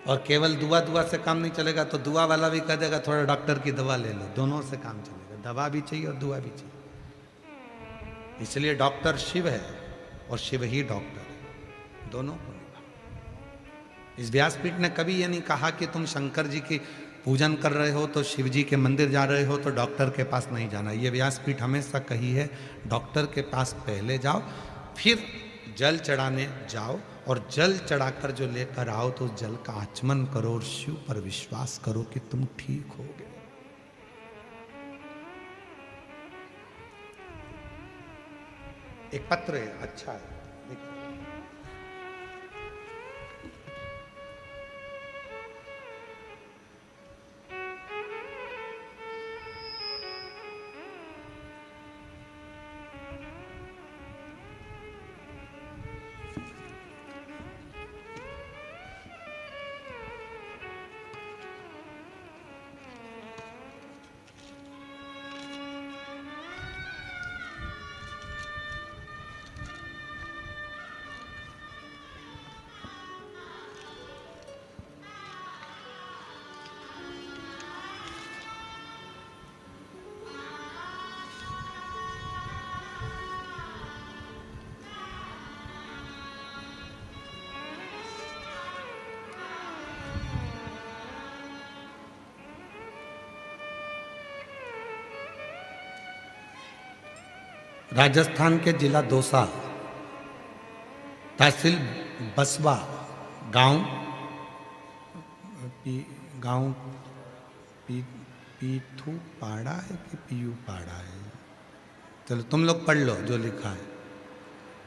और केवल दुआ से काम नहीं चलेगा तो दुआ वाला भी कह देगा थोड़ा डॉक्टर की दवा ले लो, दोनों से काम चलेगा। दवा भी चाहिए और दुआ भी चाहिए। इसलिए डॉक्टर शिव है और शिव ही डॉक्टर है, दोनों को निभा। इस व्यासपीठ ने कभी ये नहीं कहा कि तुम शंकर जी की पूजन कर रहे हो तो शिव जी के मंदिर जा रहे हो तो डॉक्टर के पास नहीं जाना। ये व्यासपीठ हमेशा कही है डॉक्टर के पास पहले जाओ, फिर जल चढ़ाने जाओ, और जल चढ़ाकर जो लेकर आओ तो जल का आचमन करो और शिव पर विश्वास करो कि तुम ठीक होगे। एक पत्र है, अच्छा है, राजस्थान के जिला दौसा, तहसील बसवा, गांव पीथू पाड़ा है कि पीयू पाड़ा है, चलो तुम लोग पढ़ लो जो लिखा है,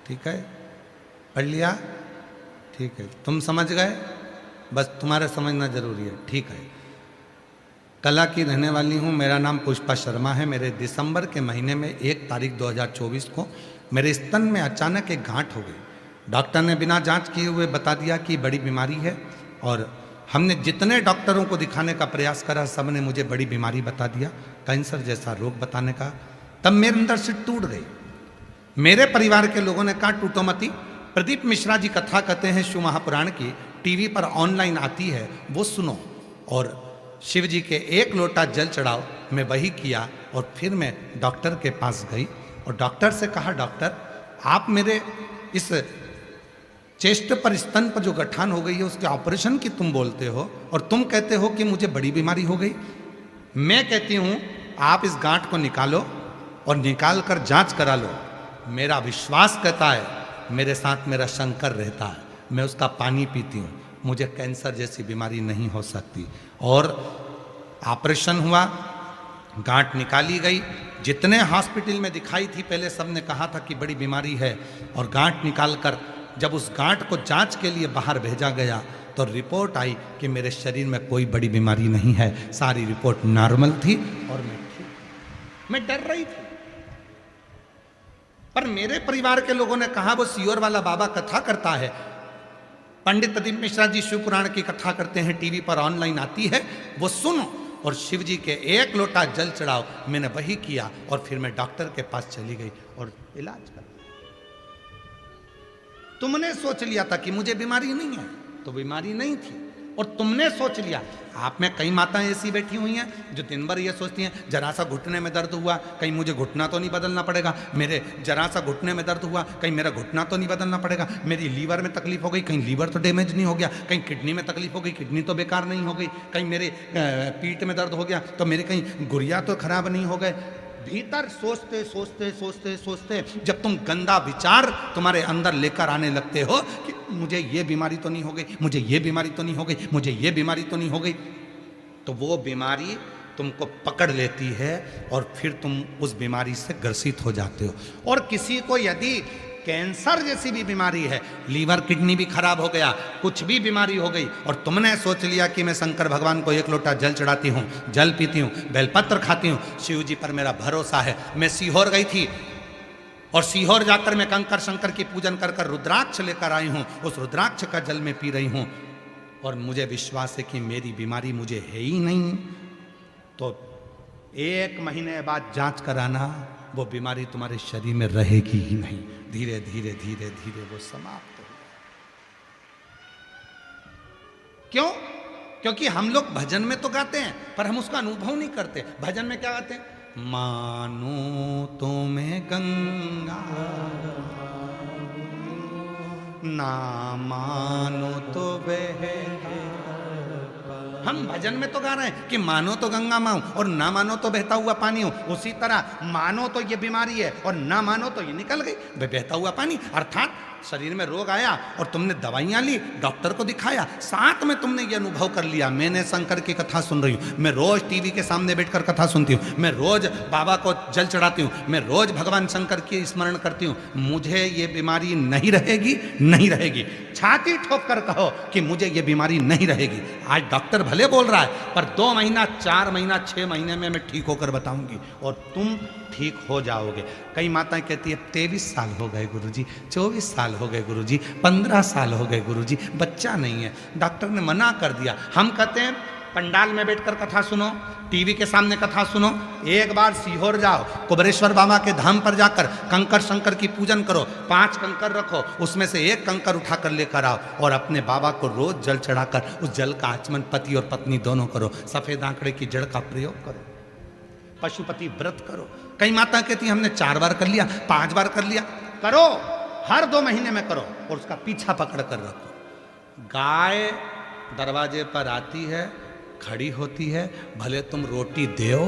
ठीक है, पढ़ लिया, ठीक है, तुम समझ गए, बस तुम्हारा समझना जरूरी है, ठीक है। कला की रहने वाली हूँ, मेरा नाम पुष्पा शर्मा है। मेरे दिसंबर के महीने में 1 तारीख 2024 को मेरे स्तन में अचानक एक गांठ हो गई। डॉक्टर ने बिना जांच किए हुए बता दिया कि बड़ी बीमारी है, और हमने जितने डॉक्टरों को दिखाने का प्रयास करा सब ने मुझे बड़ी बीमारी बता दिया, कैंसर जैसा रोग बताने का। तब मेरे अंदर से टूट गई। मेरे परिवार के लोगों ने कहा टूटो मती, प्रदीप मिश्रा जी कथा कहते हैं शिव महापुराण की, टीवी पर ऑनलाइन आती है, वो सुनो और शिव जी के 1 लोटा जल चढ़ाओ। मैं वही किया और फिर मैं डॉक्टर के पास गई और डॉक्टर से कहा डॉक्टर आप मेरे इस चेस्ट पर, स्तन पर जो गठान हो गई है उसके ऑपरेशन की तुम बोलते हो और तुम कहते हो कि मुझे बड़ी बीमारी हो गई। मैं कहती हूँ आप इस गांठ को निकालो और निकाल कर जांच करा लो। मेरा विश्वास कहता है मेरे साथ मेरा शंकर रहता है, मैं उसका पानी पीती हूँ, मुझे कैंसर जैसी बीमारी नहीं हो सकती। और ऑपरेशन हुआ, गांठ निकाली गई। जितने हॉस्पिटल में दिखाई थी पहले सब ने कहा था कि बड़ी बीमारी है, और गांठ निकालकर जब उस गांठ को जांच के लिए बाहर भेजा गया तो रिपोर्ट आई कि मेरे शरीर में कोई बड़ी बीमारी नहीं है, सारी रिपोर्ट नॉर्मल थी और मैं ठीक। मैं डर रही थी, पर मेरे परिवार के लोगों ने कहा वो सीहोर वाला बाबा कथा करता है, पंडित प्रदीप मिश्रा जी शिव पुराण की कथा करते हैं, टीवी पर ऑनलाइन आती है, वो सुनो और शिव जी के 1 लोटा जल चढ़ाओ। मैंने वही किया और फिर मैं डॉक्टर के पास चली गई और इलाज कर। तुमने सोच लिया था कि मुझे बीमारी नहीं है, तो बीमारी नहीं थी, और तुमने सोच लिया। आप में कई माताएं ऐसी बैठी हुई हैं जो दिन भर ये सोचती हैं जरा सा घुटने में दर्द हुआ, कहीं मुझे घुटना तो नहीं बदलना पड़ेगा, मेरे जरा सा घुटने में दर्द हुआ कहीं मेरा घुटना तो नहीं बदलना पड़ेगा, मेरी लीवर में तकलीफ हो गई कहीं लीवर तो डैमेज नहीं हो गया, कहीं किडनी में तकलीफ हो गई किडनी तो बेकार नहीं हो गई, कहीं मेरे पीठ में दर्द हो गया तो मेरे कहीं गुर्रिया तो खराब नहीं हो गए। भीतर सोचते सोचते सोचते सोचते जब तुम गंदा विचार तुम्हारे अंदर लेकर आने लगते हो कि मुझे ये बीमारी तो नहीं हो गई, मुझे ये बीमारी तो नहीं हो गई, मुझे ये बीमारी तो नहीं हो गई, तो वो बीमारी तुमको पकड़ लेती है और फिर तुम उस बीमारी से ग्रसित हो जाते हो। और किसी को यदि कैंसर जैसी भी बीमारी है, लीवर किडनी भी खराब हो गया, कुछ भी बीमारी हो गई, और तुमने सोच लिया कि मैं शंकर भगवान को 1 लोटा जल चढ़ाती हूँ, जल पीती हूँ, बेलपत्र खाती हूँ, शिव जी पर मेरा भरोसा है। मैं सीहोर गई थी और सीहोर जाकर मैं कंकर शंकर की पूजन कर कर रुद्राक्ष लेकर आई हूँ, उस रुद्राक्ष का जल में पी रही हूँ और मुझे विश्वास है कि मेरी बीमारी मुझे है ही नहीं। तो 1 महीने बाद जांच कराना, वो बीमारी तुम्हारे शरीर में रहेगी ही नहीं, धीरे धीरे धीरे धीरे वो समाप्त हो। क्यों? क्योंकि हम लोग भजन में तो गाते हैं पर हम उसका अनुभव नहीं करते। भजन में क्या गाते हैं? मानो तो मैं गंगा ना मानो तो बहे। हम भजन में तो गा रहे हैं कि मानो तो गंगा माँ हूं और ना मानो तो बहता हुआ पानी हूं। उसी तरह मानो तो ये बीमारी है और ना मानो तो ये निकल गई बहता हुआ पानी। अर्थात शरीर में रोग आया और तुमने दवाइयां ली, डॉक्टर को दिखाया, साथ में तुमने ये अनुभव कर लिया मैंने शंकर की कथा सुन रही हूँ, मैं रोज टीवी के सामने बैठकर कथा सुनती हूँ, मैं रोज बाबा को जल चढ़ाती हूँ, मैं रोज भगवान शंकर की स्मरण करती हूँ, मुझे ये बीमारी नहीं रहेगी, नहीं रहेगी। छाती ठोक कर कहो कि मुझे ये बीमारी नहीं रहेगी। आज डॉक्टर भले बोल रहा है पर 2 महीना, 4 महीना, 6 महीने में मैं ठीक होकर बताऊंगी और तुम ठीक हो जाओगे। कई माताएं कहती है 23 साल हो गए गुरुजी, 24 साल हो गए गुरुजी, 15 साल हो गए गुरुजी, बच्चा नहीं है, डॉक्टर ने मना कर दिया। हम कहते हैं पंडाल में बैठकर कथा सुनो, टीवी के सामने कथा सुनो, एक बार सीहोर जाओ, कुबरेश्वर बाबा के धाम पर जाकर कंकर शंकर की पूजन करो, 5 कंकर रखो, उसमें से 1 कंकर उठाकर लेकर आओ और अपने बाबा को रोज जल चढ़ाकर उस जल का आचमन पति और पत्नी दोनों करो, सफेद आंकड़े की जड़ का प्रयोग करो, पशुपति व्रत करो। कई माता कहती हमने 4 बार कर लिया, 5 बार कर लिया, करो, हर 2 महीने में करो और उसका पीछा पकड़ कर रखो। गाय दरवाजे पर आती है, खड़ी होती है, भले तुम रोटी दो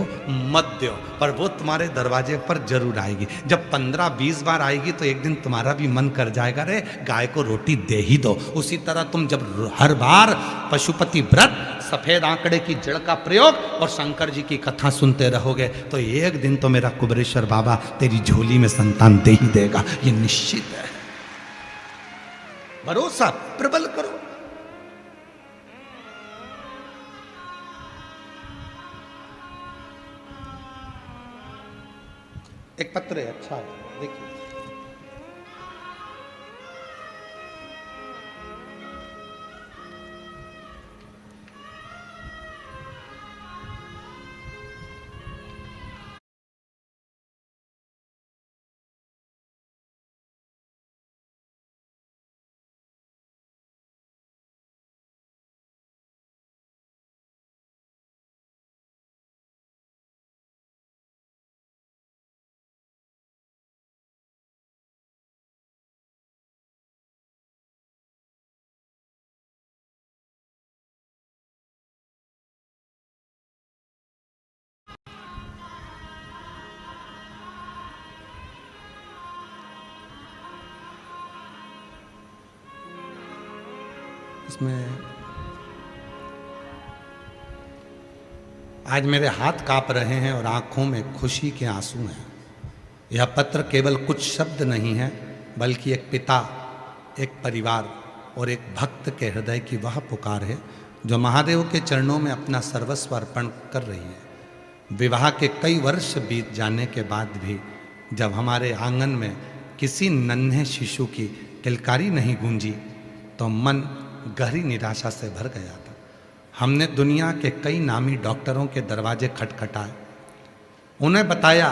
मत दो पर वो तुम्हारे दरवाजे पर जरूर आएगी। जब 15-20 बार आएगी तो एक दिन तुम्हारा भी मन कर जाएगा रे गाय को रोटी दे ही दो। उसी तरह तुम जब हर बार पशुपति व्रत, सफेद आंकड़े की जड़ का प्रयोग और शंकर जी की कथा सुनते रहोगे तो एक दिन तो मेरा कुबरेश्वर बाबा तेरी झोली में संतान दे ही देगा, ये निश्चित है। भरोसा प्रबल करो। एक पत्र है, अच्छा है, देखिए। इसमें आज मेरे हाथ कांप रहे हैं और आंखों में खुशी के आंसू हैं। यह पत्र केवल कुछ शब्द नहीं है बल्कि एक पिता, एक परिवार और एक भक्त के हृदय की वह पुकार है जो महादेव के चरणों में अपना सर्वस्व अर्पण कर रही है। विवाह के कई वर्ष बीत जाने के बाद भी जब हमारे आंगन में किसी नन्हे शिशु की किलकारी नहीं गूंजी तो मन गहरी निराशा से भर गया था। हमने दुनिया के कई नामी डॉक्टरों के दरवाजे खटखटाए, उन्हें बताया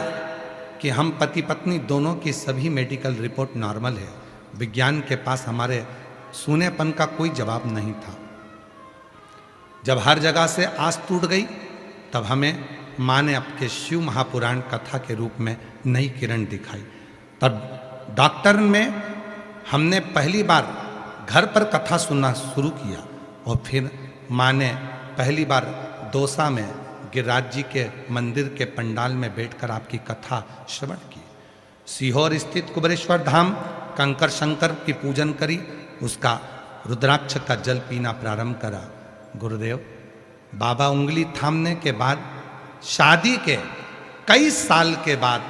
कि हम पति पत्नी दोनों की सभी मेडिकल रिपोर्ट नॉर्मल है। विज्ञान के पास हमारे सूनेपन का कोई जवाब नहीं था। जब हर जगह से आस टूट गई तब हमें माँ ने आपके शिव महापुराण कथा के रूप में नई किरण दिखाई। तब डॉक्टर में हमने पहली बार घर पर कथा सुनना शुरू किया और फिर माँ ने पहली बार दौसा में गिरिराज जी के मंदिर के पंडाल में बैठकर आपकी कथा श्रवण की। सीहोर स्थित कुबेरेश्वर धाम कंकर शंकर की पूजन करी, उसका रुद्राक्ष का जल पीना प्रारंभ करा। गुरुदेव, बाबा उंगली थामने के बाद शादी के कई साल के बाद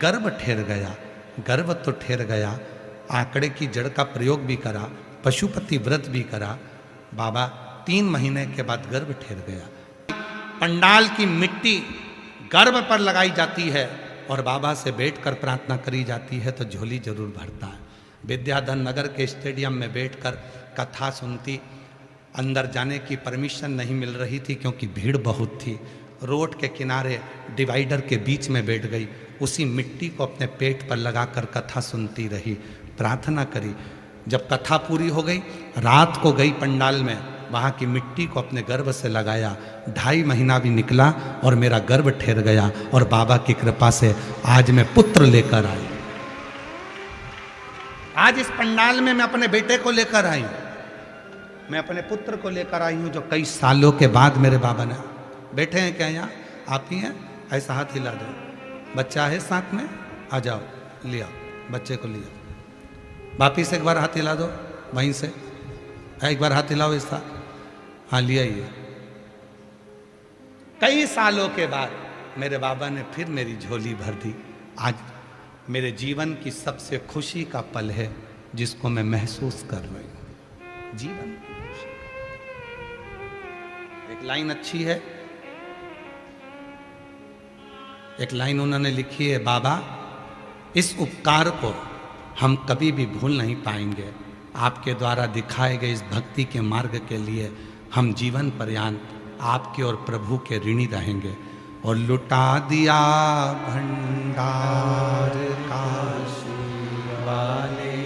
गर्भ ठहर गया। गर्भ तो ठहर गया, आंकड़े की जड़ का प्रयोग भी करा, पशुपति व्रत भी करा। बाबा 3 महीने के बाद गर्भ ठहर गया। पंडाल की मिट्टी गर्भ पर लगाई जाती है और बाबा से बैठकर प्रार्थना करी जाती है तो झोली जरूर भरता है। विद्याधर नगर के स्टेडियम में बैठकर कथा सुनती। अंदर जाने की परमिशन नहीं मिल रही थी क्योंकि भीड़ बहुत थी। रोड के किनारे डिवाइडर के बीच में बैठ गई, उसी मिट्टी को अपने पेट पर लगाकर कथा सुनती रही, प्रार्थना करी। जब कथा पूरी हो गई, रात को गई पंडाल में, वहाँ की मिट्टी को अपने गर्भ से लगाया। 2.5 महीना भी निकला और मेरा गर्भ ठहर गया और बाबा की कृपा से आज मैं पुत्र लेकर आई। आज इस पंडाल में मैं अपने बेटे को लेकर आई हूँ, मैं अपने पुत्र को लेकर आई हूँ जो कई सालों के बाद मेरे बाबा ने। बैठे हैं क्या यहाँ? आप ही हैं? ऐसा हाथ हिला दो। बच्चा है साथ में? आ जाओ, ले आओ, बच्चे को लिया। वापिस एक बार हाथ हिला दो वहीं से, एक बार हाथ हिलाओ ऐसा। हाँ, लिया ये। कई सालों के बाद मेरे बाबा ने फिर मेरी झोली भर दी। आज मेरे जीवन की सबसे खुशी का पल है जिसको मैं महसूस कर रही हूँ। जीवन की खुशी। एक लाइन अच्छी है, एक लाइन उन्होंने लिखी है, बाबा इस उपकार को हम कभी भी भूल नहीं पाएंगे। आपके द्वारा दिखाए गए इस भक्ति के मार्ग के लिए हम जीवन पर्यंत आपके और प्रभु के ऋणी रहेंगे। और लुटा दिया भंडार काशी वाले,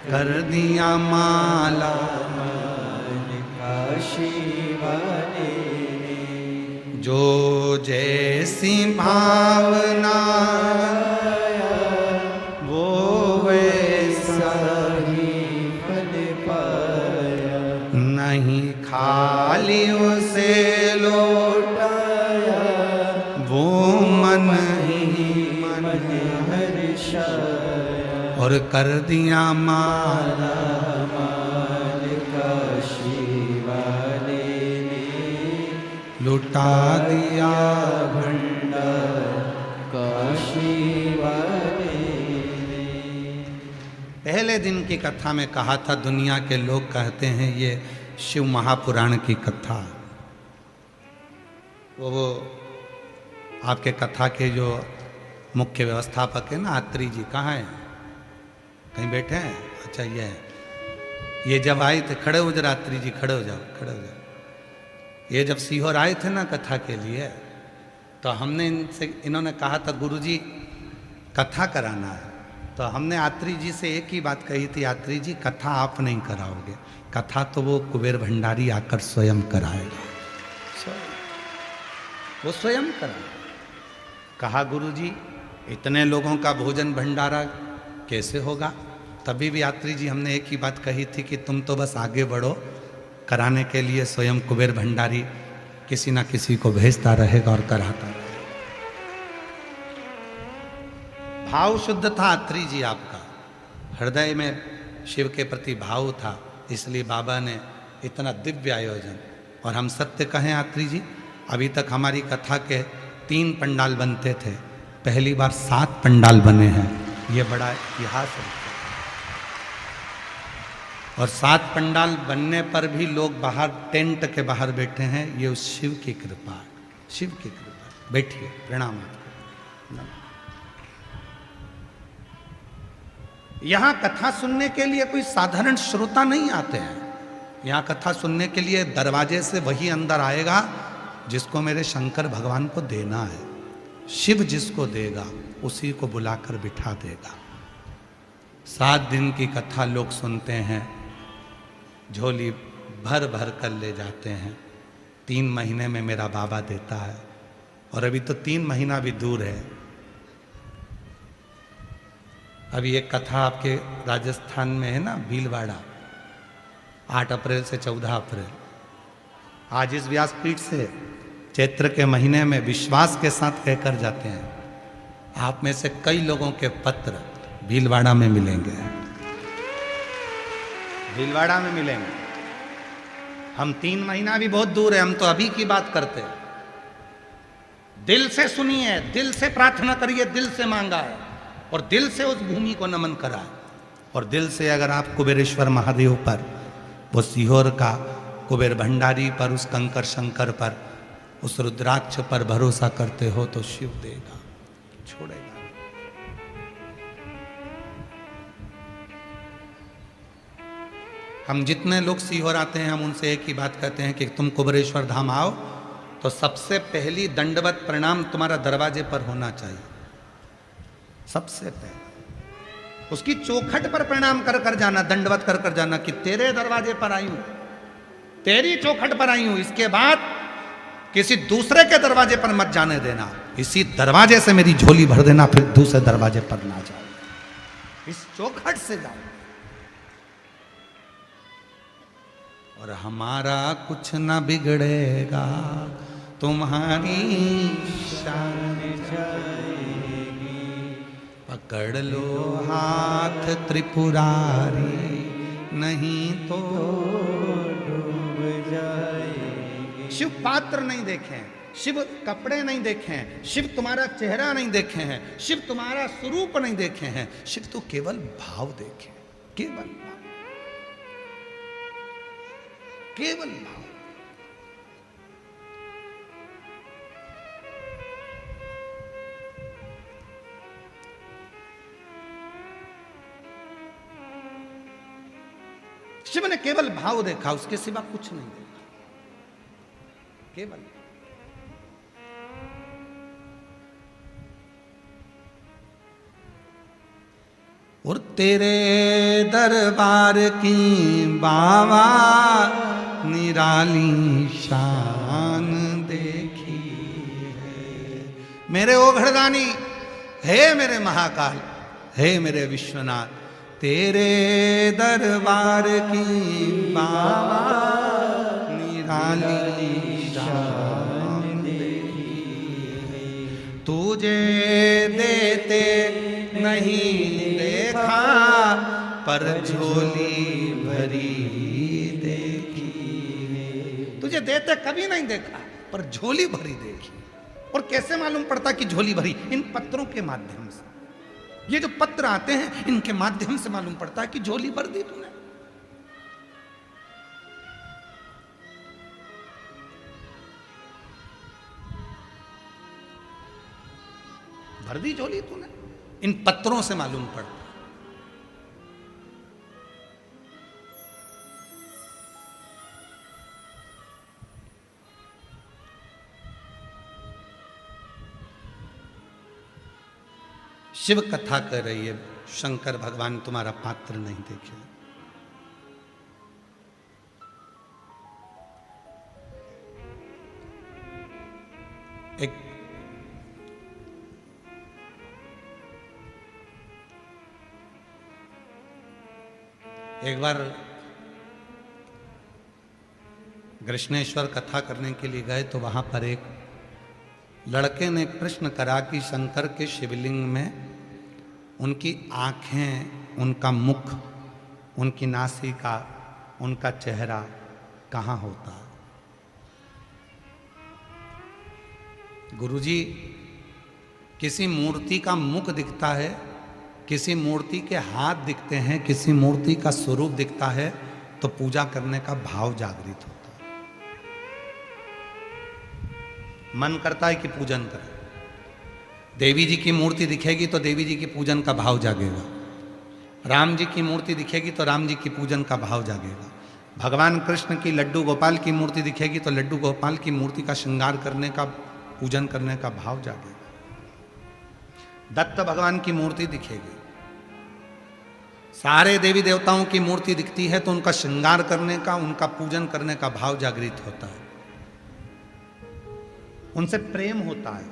कर दिया माला काशी वाले, जो जैसी भावना वो वैसा ही फल पाया, नहीं खाली उसे लौटाया, वो मन ही मन हर्षाया, और कर दिया माला माल काशी वाले ने, लुटा दिया भंडार काशी वाले ने। पहले दिन की कथा में कहा था, दुनिया के लोग कहते हैं ये शिव महापुराण की कथा। वो आपके कथा के जो मुख्य व्यवस्थापक है ना, आत्री जी, कहाँ हैं? कहीं बैठे हैं? अच्छा, ये है। ये जब आए थे, खड़े हो जरा आत्री जी, खड़े हो जाओ, खड़े हो जाओ। ये जब सीहोर आए थे ना कथा के लिए, तो हमने इन्होंने कहा था गुरुजी कथा कराना है। तो हमने आत्री जी से एक ही बात कही थी, आत्री जी कथा आप नहीं कराओगे, कथा तो वो कुबेर भंडारी आकर स्वयं कराएगा, वो स्वयं कराएगा। कहा गुरुजी इतने लोगों का भोजन भंडारा कैसे होगा? तभी भी यात्री जी हमने एक ही बात कही थी कि तुम तो बस आगे बढ़ो, कराने के लिए स्वयं कुबेर भंडारी किसी ना किसी को भेजता रहेगा और कराता रहेगा। भाव शुद्ध था आत्री जी आपका, हृदय में शिव के प्रति भाव था, इसलिए बाबा ने इतना दिव्य आयोजन। और हम सत्य कहें आत्री जी, अभी तक हमारी कथा के 3 पंडाल बनते थे, पहली बार 7 पंडाल बने हैं। ये बड़ा इतिहास है। और 7 पंडाल बनने पर भी लोग बाहर टेंट के बाहर बैठे हैं, ये उस शिव की कृपा है, शिव की कृपा। बैठिए, प्रणाम। यहां कथा सुनने के लिए कोई साधारण श्रोता नहीं आते हैं। यहां कथा सुनने के लिए दरवाजे से वही अंदर आएगा जिसको मेरे शंकर भगवान को देना है। शिव जिसको देगा उसी को बुलाकर बिठा देगा। 7 दिन की कथा लोग सुनते हैं, झोली भर भर कर ले जाते हैं। 3 महीने में मेरा बाबा देता है, और अभी तो 3 महीना भी दूर है। अभी एक कथा आपके राजस्थान में है ना, भीलवाड़ा, 8 अप्रैल से 14 अप्रैल। आज इस व्यासपीठ से चैत्र के महीने में विश्वास के साथ कहकर जाते हैं, आप में से कई लोगों के पत्र भीलवाड़ा में मिलेंगे, भीलवाड़ा में मिलेंगे। हम 3 महीना भी बहुत दूर है, हम तो अभी की बात करते हैं। दिल से सुनिए, दिल से प्रार्थना करिए, दिल से मांगा है, और दिल से उस भूमि को नमन करा है। और दिल से अगर आप कुबेरेश्वर महादेव पर, वो सीहोर का कुबेर भंडारी पर, उस कंकर शंकर पर, उस रुद्राक्ष पर भरोसा करते हो तो शिव देगा, छोड़ेगा। हम जितने लोग सीहोर आते हैं, हम उनसे एक ही बात कहते हैं कि तुम कुबेरेश्वर धाम आओ तो सबसे पहली दंडवत प्रणाम तुम्हारा दरवाजे पर होना चाहिए। सबसे पहले उसकी चौखट पर प्रणाम कर कर जाना, दंडवत कर कर जाना कि तेरे दरवाजे पर आई हूं, तेरी चौखट पर आई हूं। इसके बाद किसी दूसरे के दरवाजे पर मत जाने देना, इसी दरवाजे से मेरी झोली भर देना, फिर दूसरे दरवाजे पर ना जाओ, इस चौखट से जाओ। और हमारा कुछ ना बिगड़ेगा, तुम्हारी शान जाएगी, पकड़ लो हाथ त्रिपुरारी, नहीं तो डूब जाएगी। शिव पात्र नहीं देखे, शिव कपड़े नहीं देखे हैं, शिव तुम्हारा चेहरा नहीं देखे हैं, शिव तुम्हारा स्वरूप नहीं देखे हैं, शिव तो केवल भाव देखे, केवल भाव, केवल भाव। शिव ने केवल भाव देखा, उसके सिवा कुछ नहीं देखा, केवल। और तेरे दरबार की बाबा निराली शान देखी है। मेरे ओघड़दानी, हे मेरे महाकाल, हे मेरे विश्वनाथ, तेरे दरबार की बाबा निराली शान देखी है। तुझे देते नहीं देखा, पर झोली भरी देखी। तुझे देते कभी नहीं देखा, पर झोली भरी देखी। और कैसे मालूम पड़ता कि झोली भरी? इन पत्रों के माध्यम से। ये जो पत्र आते हैं, इनके माध्यम से मालूम पड़ता है कि झोली भर दी तूने। भर दी झोली तूने, इन पत्रों से मालूम पड़ता। शिव कथा कर रही है, शंकर भगवान तुम्हारा पात्र नहीं देखे। एक बार कृष्णेश्वर कथा करने के लिए गए तो वहां पर एक लड़के ने प्रश्न करा कि शंकर के शिवलिंग में उनकी आंखें, उनका मुख, उनकी नासिका, उनका चेहरा कहाँ होता? गुरुजी, किसी मूर्ति का मुख दिखता है, किसी मूर्ति के हाथ दिखते हैं, किसी मूर्ति का स्वरूप दिखता है तो पूजा करने का भाव जागृत होता है, मन करता है कि पूजन करें। देवी जी की मूर्ति दिखेगी तो देवी जी की पूजन का भाव जागेगा। राम जी की मूर्ति दिखेगी तो राम जी की पूजन का भाव जागेगा। भगवान कृष्ण की लड्डू गोपाल की मूर्ति दिखेगी तो लड्डू गोपाल की मूर्ति का श्रृंगार करने का, पूजन करने का भाव जागेगा। दत्त भगवान की मूर्ति दिखेगी, सारे देवी देवताओं की मूर्ति दिखती है तो उनका श्रृंगार करने का, उनका पूजन करने का भाव जागृत होता है, उनसे प्रेम होता है।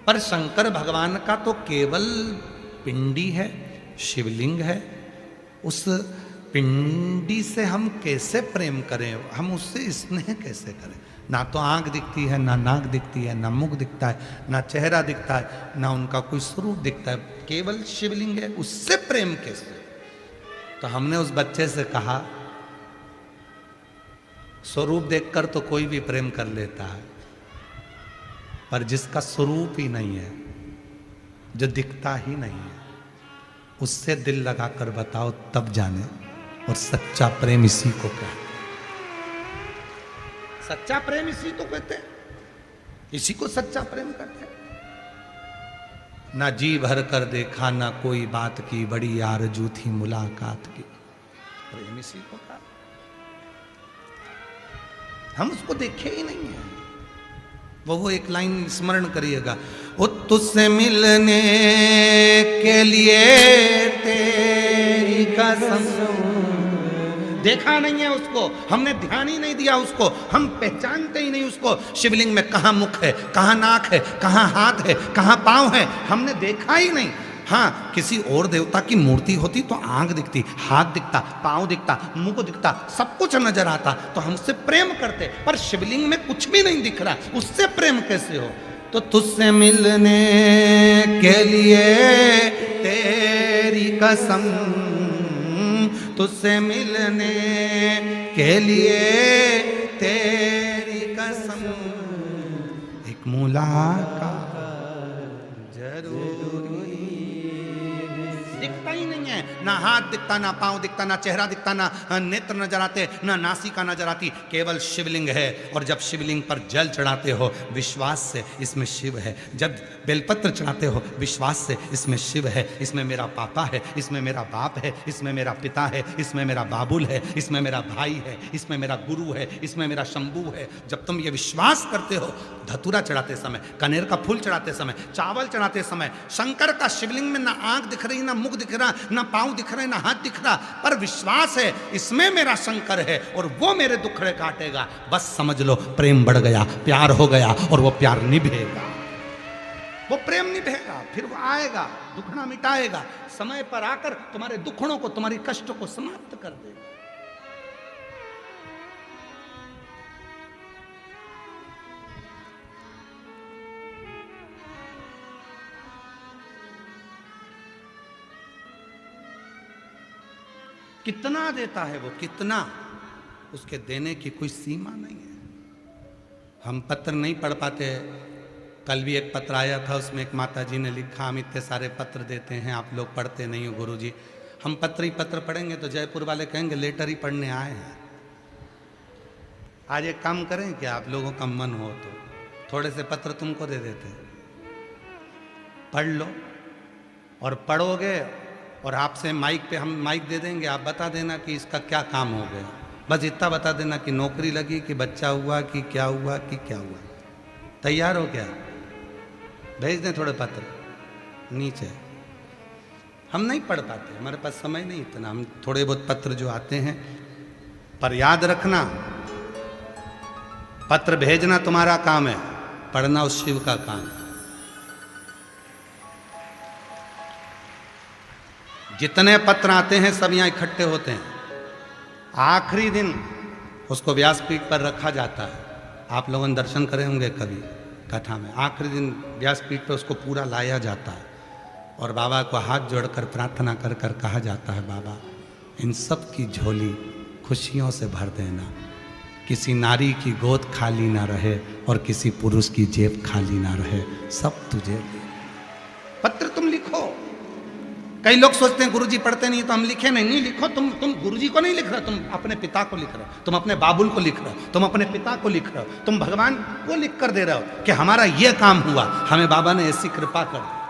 पर शंकर भगवान का तो केवल पिंडी है, शिवलिंग है। उस पिंडी से हम कैसे प्रेम करें, हम उससे स्नेह कैसे करें? ना तो आंख दिखती है, ना नाक दिखती है, ना मुख दिखता है, ना चेहरा दिखता है, ना उनका कोई स्वरूप दिखता है, केवल शिवलिंग है, उससे प्रेम कैसे? तो हमने उस बच्चे से कहा, स्वरूप देखकर तो कोई भी प्रेम कर लेता है, पर जिसका स्वरूप ही नहीं है, जो दिखता ही नहीं है, उससे दिल लगाकर बताओ तब जाने। और सच्चा प्रेम इसी को कहते हैं, सच्चा प्रेम इसी को कहते हैं, इसी को सच्चा प्रेम कहते हैं। ना जी भर कर देखा, ना कोई बात की, बड़ी आरज़ू थी मुलाकात की, प्रेम इसी को कहा। हम उसको देखे ही नहीं है। वो एक लाइन स्मरण करिएगा, वो तुझसे मिलने के लिए तेरी कसम। देखा नहीं है उसको, हमने ध्यान ही नहीं दिया उसको, हम पहचानते ही नहीं उसको। शिवलिंग में कहाँ मुख है, कहाँ नाक है, कहाँ हाथ है, कहाँ पांव है, हमने देखा ही नहीं। हाँ, किसी और देवता की मूर्ति होती तो आंख दिखती, हाथ दिखता, पांव दिखता, मुंह दिखता, सब कुछ नजर आता तो हमसे प्रेम करते। पर शिवलिंग में कुछ भी नहीं दिख रहा, उससे प्रेम कैसे हो? तो तुझसे मिलने के लिए तेरी कसम, तुझसे मिलने के लिए तेरी कसम, एक मुलाकात जरूरी। दिखता ही नहीं है, ना हाथ दिखता, ना पांव दिखता, ना चेहरा दिखता, ना नेत्र नजर आते, ना नासिका नजर आती, केवल शिवलिंग है। और जब शिवलिंग पर जल चढ़ाते हो विश्वास से इसमें शिव है, जब बेलपत्र चढ़ाते हो विश्वास से इसमें शिव है, इसमें मेरा पापा है, इसमें मेरा बाप है, इसमें मेरा पिता है, इसमें मेरा बाबुल है, इसमें मेरा भाई है, इसमें मेरा गुरु है, इसमें मेरा शंभू है। जब तुम ये विश्वास करते हो, धतूरा चढ़ाते समय, कनेर का फूल चढ़ाते समय, चावल चढ़ाते समय, शंकर का शिवलिंग में ना आंख दिख रही, ना मुख दिख रहा, ना पांव दिख रहे, ना हाथ दिख रहा, पर विश्वास है इसमें मेरा शंकर है और वो मेरे दुखड़े काटेगा। बस समझ लो प्रेम बढ़ गया, प्यार हो गया और वो प्यार निभेगा, वो प्रेम निभेगा, फिर वो आएगा, दुखड़ा मिटाएगा, समय पर आकर तुम्हारे दुखड़ों को, तुम्हारी कष्टों को समाप्त कर देगा। कितना देता है वो, कितना, उसके देने की कोई सीमा नहीं है। हम पत्र नहीं पढ़ पाते। कल भी एक पत्र आया था, उसमें एक माता जी ने लिखा, हम इतने सारे पत्र देते हैं, आप लोग पढ़ते नहीं हो गुरुजी। हम पत्र ही पत्र पढ़ेंगे तो जयपुर वाले कहेंगे लेटर ही पढ़ने आए हैं। आज एक काम करें कि आप लोगों का मन हो तो थोड़े से पत्र तुमको दे देते, पढ़ लो, और पढ़ोगे और आपसे माइक पे हम माइक दे देंगे, आप बता देना कि इसका क्या काम हो गया। बस इतना बता देना कि नौकरी लगी, कि बच्चा हुआ, कि क्या हुआ, कि क्या हुआ। तैयार हो क्या? भेज दें थोड़े पत्र नीचे। हम नहीं पढ़ पाते, हमारे पास समय नहीं इतना, हम थोड़े बहुत पत्र जो आते हैं। पर याद रखना, पत्र भेजना तुम्हारा काम है, पढ़ना उस शिव का काम है। जितने पत्र आते हैं सब यहाँ इकट्ठे होते हैं, आखिरी दिन उसको व्यासपीठ पर रखा जाता है। आप लोगों ने दर्शन करे होंगे कभी कथा में, आखिरी दिन व्यासपीठ पर उसको पूरा लाया जाता है और बाबा को हाथ जोड़कर प्रार्थना कर कर कहा जाता है, बाबा इन सब की झोली खुशियों से भर देना, किसी नारी की गोद खाली ना रहे और किसी पुरुष की जेब खाली ना रहे, सब तुझे। पत्र तुम लिखो। कई लोग सोचते हैं गुरुजी पढ़ते नहीं तो हम लिखे नहीं, नहीं लिखो। तुम गुरुजी को नहीं लिख रहे, तुम अपने पिता को लिख रहे हो, तुम अपने बाबुल को लिख रहे हो, तुम अपने पिता को लिख रहे हो, तुम भगवान को लिख कर दे रहे हो कि हमारा ये काम हुआ, हमें बाबा ने ऐसी कृपा कर दी।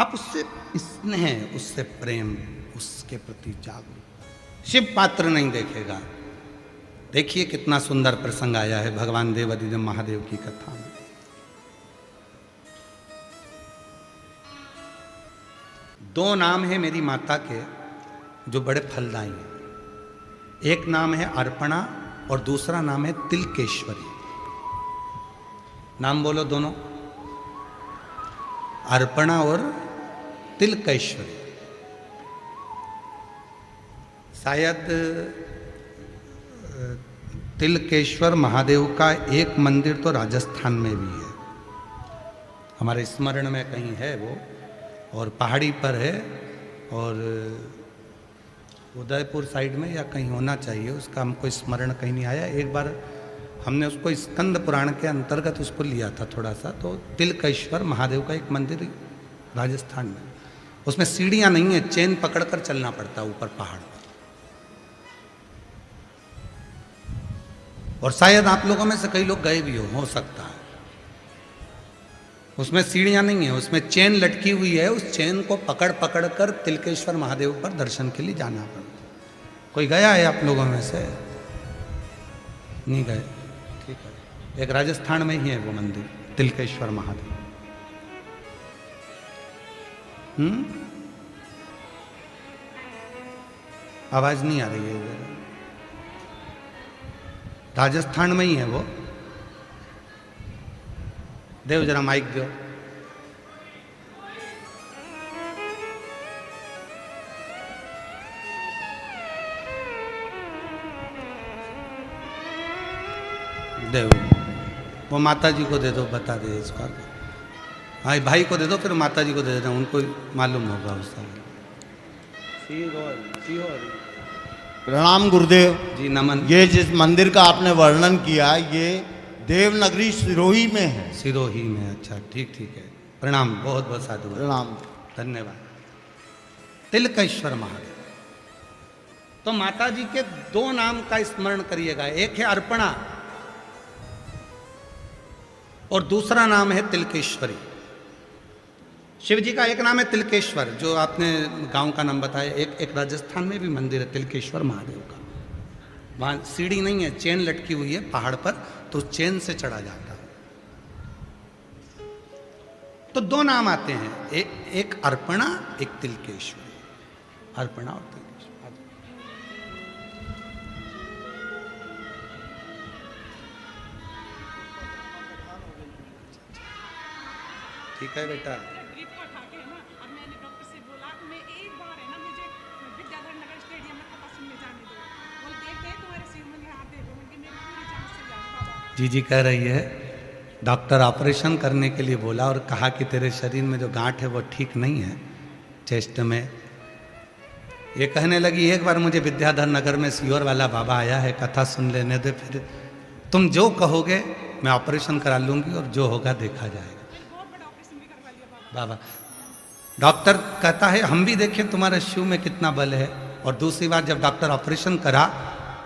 आप उससे स्नेह, उससे प्रेम, उसके प्रति जागरूक। शिव पात्र नहीं देखेगा। देखिए कितना सुंदर प्रसंग आया है भगवान देवाधिदेव महादेव की कथा में। दो नाम है मेरी माता के जो बड़े फलदायी हैं। एक नाम है अर्पणा और दूसरा नाम है तिलकेश्वरी। नाम बोलो दोनों, अर्पणा और तिलकेश्वरी। शायद तिलकेश्वर महादेव का एक मंदिर तो राजस्थान में भी है, हमारे स्मरण में कहीं है वो, और पहाड़ी पर है, और उदयपुर साइड में या कहीं होना चाहिए, उसका हमको स्मरण कहीं नहीं आया। एक बार हमने उसको स्कंद पुराण के अंतर्गत उसको लिया था थोड़ा सा। तो तिलकेश्वर महादेव का एक मंदिर राजस्थान में, उसमें सीढ़ियाँ नहीं है, चेन पकड़कर चलना पड़ता है ऊपर पहाड़ पर। और शायद आप लोगों में से कई लोग गए भी हो सकता है। उसमें सीढ़ियां नहीं है, उसमें चेन लटकी हुई है, उस चेन को पकड़ पकड़ कर तिलकेश्वर महादेव पर दर्शन के लिए जाना पड़ता। कोई गया है आप लोगों में से? नहीं गए? ठीक है, एक राजस्थान में ही है वो मंदिर, तिलकेश्वर महादेव। आवाज नहीं आ रही है इधर। राजस्थान में ही है वो। देव जरा माइक दो। देव वो माता जी को दे दो, बता दे इसका। हाँ भाई को दे दो, फिर माता जी को दे देना, उनको मालूम होगा उसका। प्रणाम गुरुदेव जी, नमन। ये जिस मंदिर का आपने वर्णन किया ये देवनगरी सिरोही में है। सिरोही में, अच्छा ठीक ठीक है। प्रणाम, बहुत बहुत साधु, प्रणाम, धन्यवाद। तिलकेश्वर महादेव। तो माता जी के दो नाम का स्मरण करिएगा, एक है अर्पणा और दूसरा नाम है तिलकेश्वरी। शिव जी का एक नाम है तिलकेश्वर, जो आपने गांव का नाम बताया। एक राजस्थान में भी मंदिर है तिलकेश्वर महादेव का, वहां सीढ़ी नहीं है, चेन लटकी हुई है पहाड़ पर, तो चेन से चढ़ा जाता है। तो दो नाम आते हैं, एक अर्पणा, एक तिलकेश्वरी। अर्पणा और तिलकेश्वर। ठीक है बेटा। जी जी कह रही है, डॉक्टर ऑपरेशन करने के लिए बोला और कहा कि तेरे शरीर में जो गांठ है वो ठीक नहीं है चेस्ट में। ये कहने लगी एक बार मुझे विद्याधर नगर में सीहोर वाला बाबा आया है, कथा सुन लेने दे, फिर तुम जो कहोगे मैं ऑपरेशन करा लूंगी और जो होगा देखा जाएगा। बाबा डॉक्टर कहता है हम भी देखें तुम्हारे शिव में कितना बल है। और दूसरी बार जब डॉक्टर ऑपरेशन करा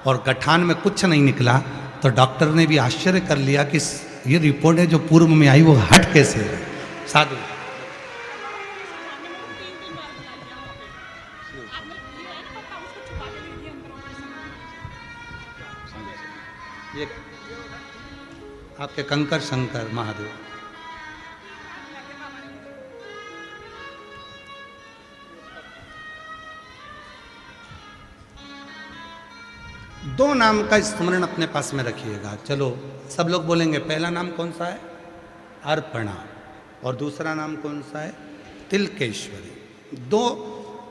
और गठान में कुछ नहीं निकला तो डॉक्टर ने भी आश्चर्य कर लिया कि ये रिपोर्ट है जो पूर्व में आई वो हट कैसे है। साधु ये आपके कंकर शंकर महादेव। दो नाम का स्मरण अपने पास में रखिएगा। चलो सब लोग बोलेंगे, पहला नाम कौन सा है? अर्पणा। और दूसरा नाम कौन सा है? तिलकेश्वरी। दो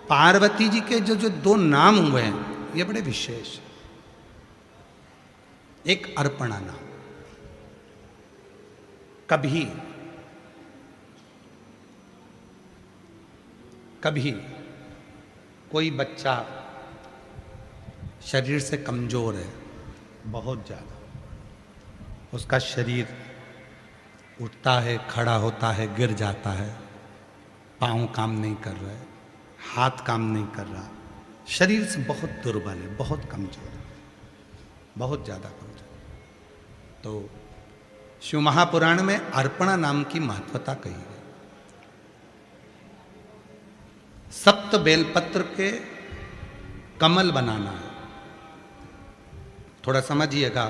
पार्वती जी के जो दो नाम हुए हैं ये बड़े विशेष। एक अर्पणा नाम, कभी कभी कोई बच्चा शरीर से कमजोर है बहुत ज़्यादा, उसका शरीर उठता है, खड़ा होता है, गिर जाता है, पाँव काम नहीं कर रहा है, हाथ काम नहीं कर रहा, शरीर से बहुत दुर्बल है, बहुत कमजोर है, बहुत ज़्यादा कमजोर। तो शिव महापुराण में अर्पणा नाम की महत्वता कही है। सप्त बेलपत्र के कमल बनाना है। थोड़ा समझिएगा,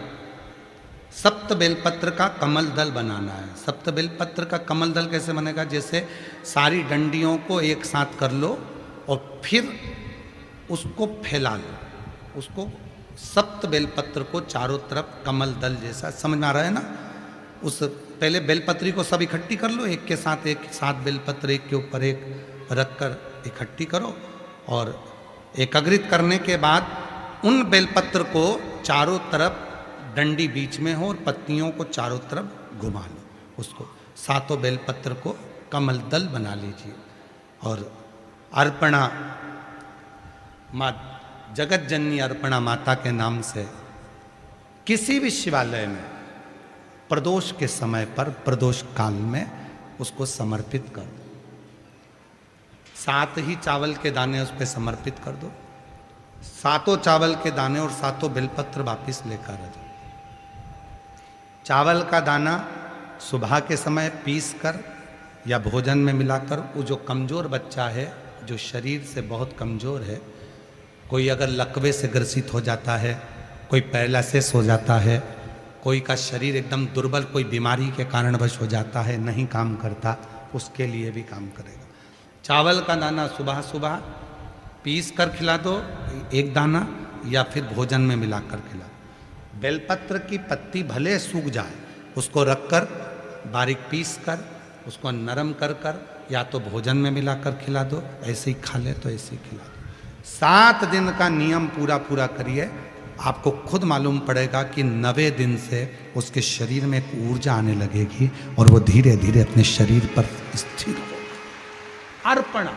सप्त बेलपत्र का कमल दल बनाना है। सप्त बेलपत्र का कमल दल कैसे बनेगा? जैसे सारी डंडियों को एक साथ कर लो और फिर उसको फैला लो, उसको सप्त बेलपत्र को चारों तरफ कमल दल जैसा, समझ में आ रहा है ना? उस पहले बेलपत्री को सब इकट्ठी कर लो, एक के साथ एक, 7 बेलपत्र एक के ऊपर एक रखकर इकट्ठी करो और एकाग्रित करने के बाद उन बेलपत्र को चारों तरफ डंडी बीच में हो और पत्तियों को चारों तरफ घुमा लो। उसको 7 बेलपत्र को कमल दल बना लीजिए और अर्पणा माँ जगत जननी अर्पणा माता के नाम से किसी भी शिवालय में प्रदोष के समय पर, प्रदोष काल में उसको समर्पित कर दो। 7 ही चावल के दाने उस पर समर्पित कर दो। 7 चावल के दाने और 7 बेलपत्र वापिस लेकर आ जाओ। चावल का दाना सुबह के समय पीस कर या भोजन में मिलाकर, वो जो कमज़ोर बच्चा है, जो शरीर से बहुत कमज़ोर है, कोई अगर लकवे से ग्रसित हो जाता है, कोई पैरालिसिस हो जाता है, कोई का शरीर एकदम दुर्बल, कोई बीमारी के कारणवश हो जाता है, नहीं काम करता, उसके लिए भी काम करेगा। चावल का दाना सुबह सुबह पीस कर खिला दो, एक दाना, या फिर भोजन में मिलाकर खिला दो। बेलपत्र की पत्ती भले सूख जाए, उसको रखकर बारीक पीस कर उसको नरम कर कर या तो भोजन में मिलाकर खिला दो, ऐसे ही खा ले तो ऐसे ही खिला दो। 7 दिन का नियम पूरा करिए, आपको खुद मालूम पड़ेगा कि 9वें दिन से उसके शरीर में एक ऊर्जा आने लगेगी और वो धीरे धीरे अपने शरीर पर स्थिर होगा। अर्पणा,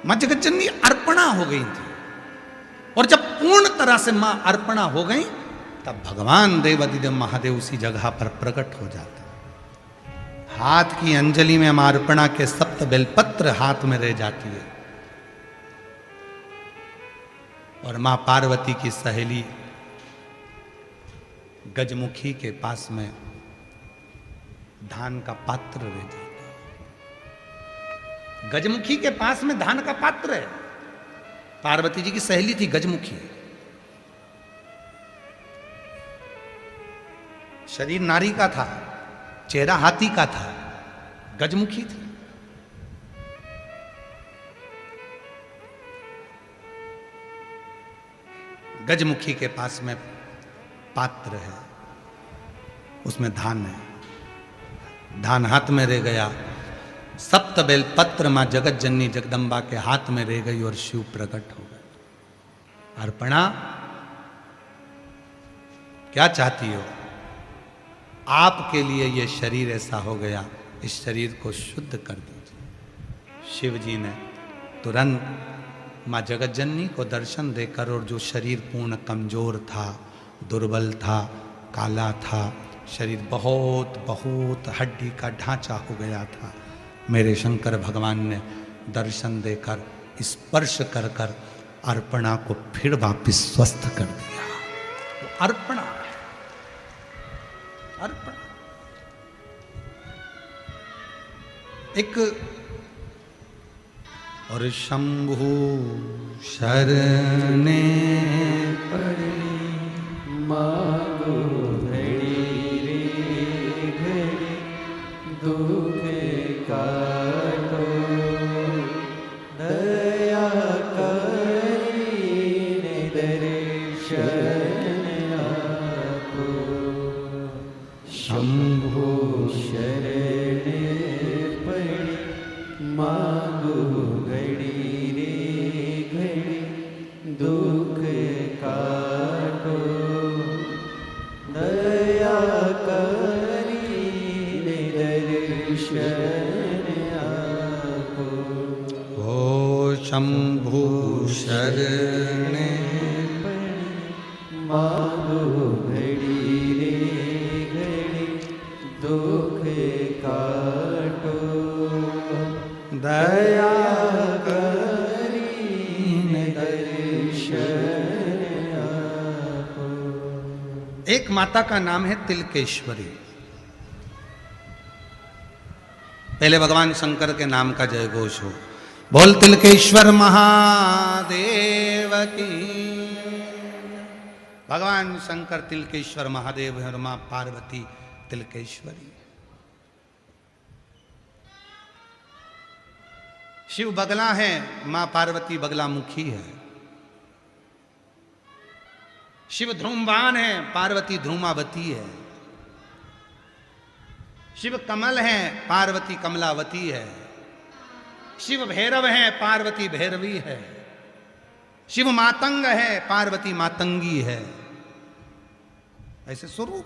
मां जगत जननी अर्पणा हो गई थी और जब पूर्ण तरह से मां अर्पणा हो गई तब भगवान देवादिदेव महादेव उसी जगह पर प्रकट हो जाते। हाथ की अंजलि में मां अर्पणा के 7 बेलपत्र हाथ में रह जाती है और मां पार्वती की सहेली गजमुखी के पास में धान का पात्र रह जाता है। गजमुखी के पास में धान का पात्र है। पार्वती जी की सहेली थी गजमुखी। शरीर नारी का था, चेहरा हाथी का था, गजमुखी थी। गजमुखी के पास में पात्र है, उसमें धान है। धान हाथ में रह गया। 7 बेलपत्र मां जगत जननी जगदम्बा के हाथ में रह गई और शिव प्रकट हो गए। अर्पणा, क्या चाहती हो? आपके लिए ये शरीर ऐसा हो गया, इस शरीर को शुद्ध कर दीजिए। शिव जी ने तुरंत मां जगत जननी को दर्शन देकर, और जो शरीर पूर्ण कमजोर था, दुर्बल था, काला था, शरीर बहुत बहुत हड्डी का ढांचा हो गया था, मेरे शंकर भगवान ने दर्शन देकर, स्पर्श कर कर अर्पणा को फिर वापिस स्वस्थ कर दिया। तो अर्पणा, अर्पणा एक और शंभु शरणे पड़े मांगो घड़ी रे घड़ी दुख काटो दया करीने दर्शन आपो शंभु शरणे पड़ी मांगो घड़ी रे घड़ी दुख काटो दया करीने दर्शन आपो। ओ शंभु शरणे मांगो घड़ी रे घड़ी दुख काटो दया करीने दर्शन आपो। एक माता का नाम है तिलकेश्वरी। पहले भगवान शंकर के नाम का जय घोष हो। बोल तिलकेश्वर महादेव की। भगवान शंकर तिलकेश्वर महादेव है और मां पार्वती तिलकेश्वरी। शिव बगला है, मां पार्वती बगला मुखी है। शिव ध्रुमवान है, पार्वती ध्रुमावती है। शिव कमल है, पार्वती कमलावती है। शिव भैरव है, पार्वती भैरवी है। शिव मातंग है, पार्वती मातंगी है। ऐसे स्वरूप।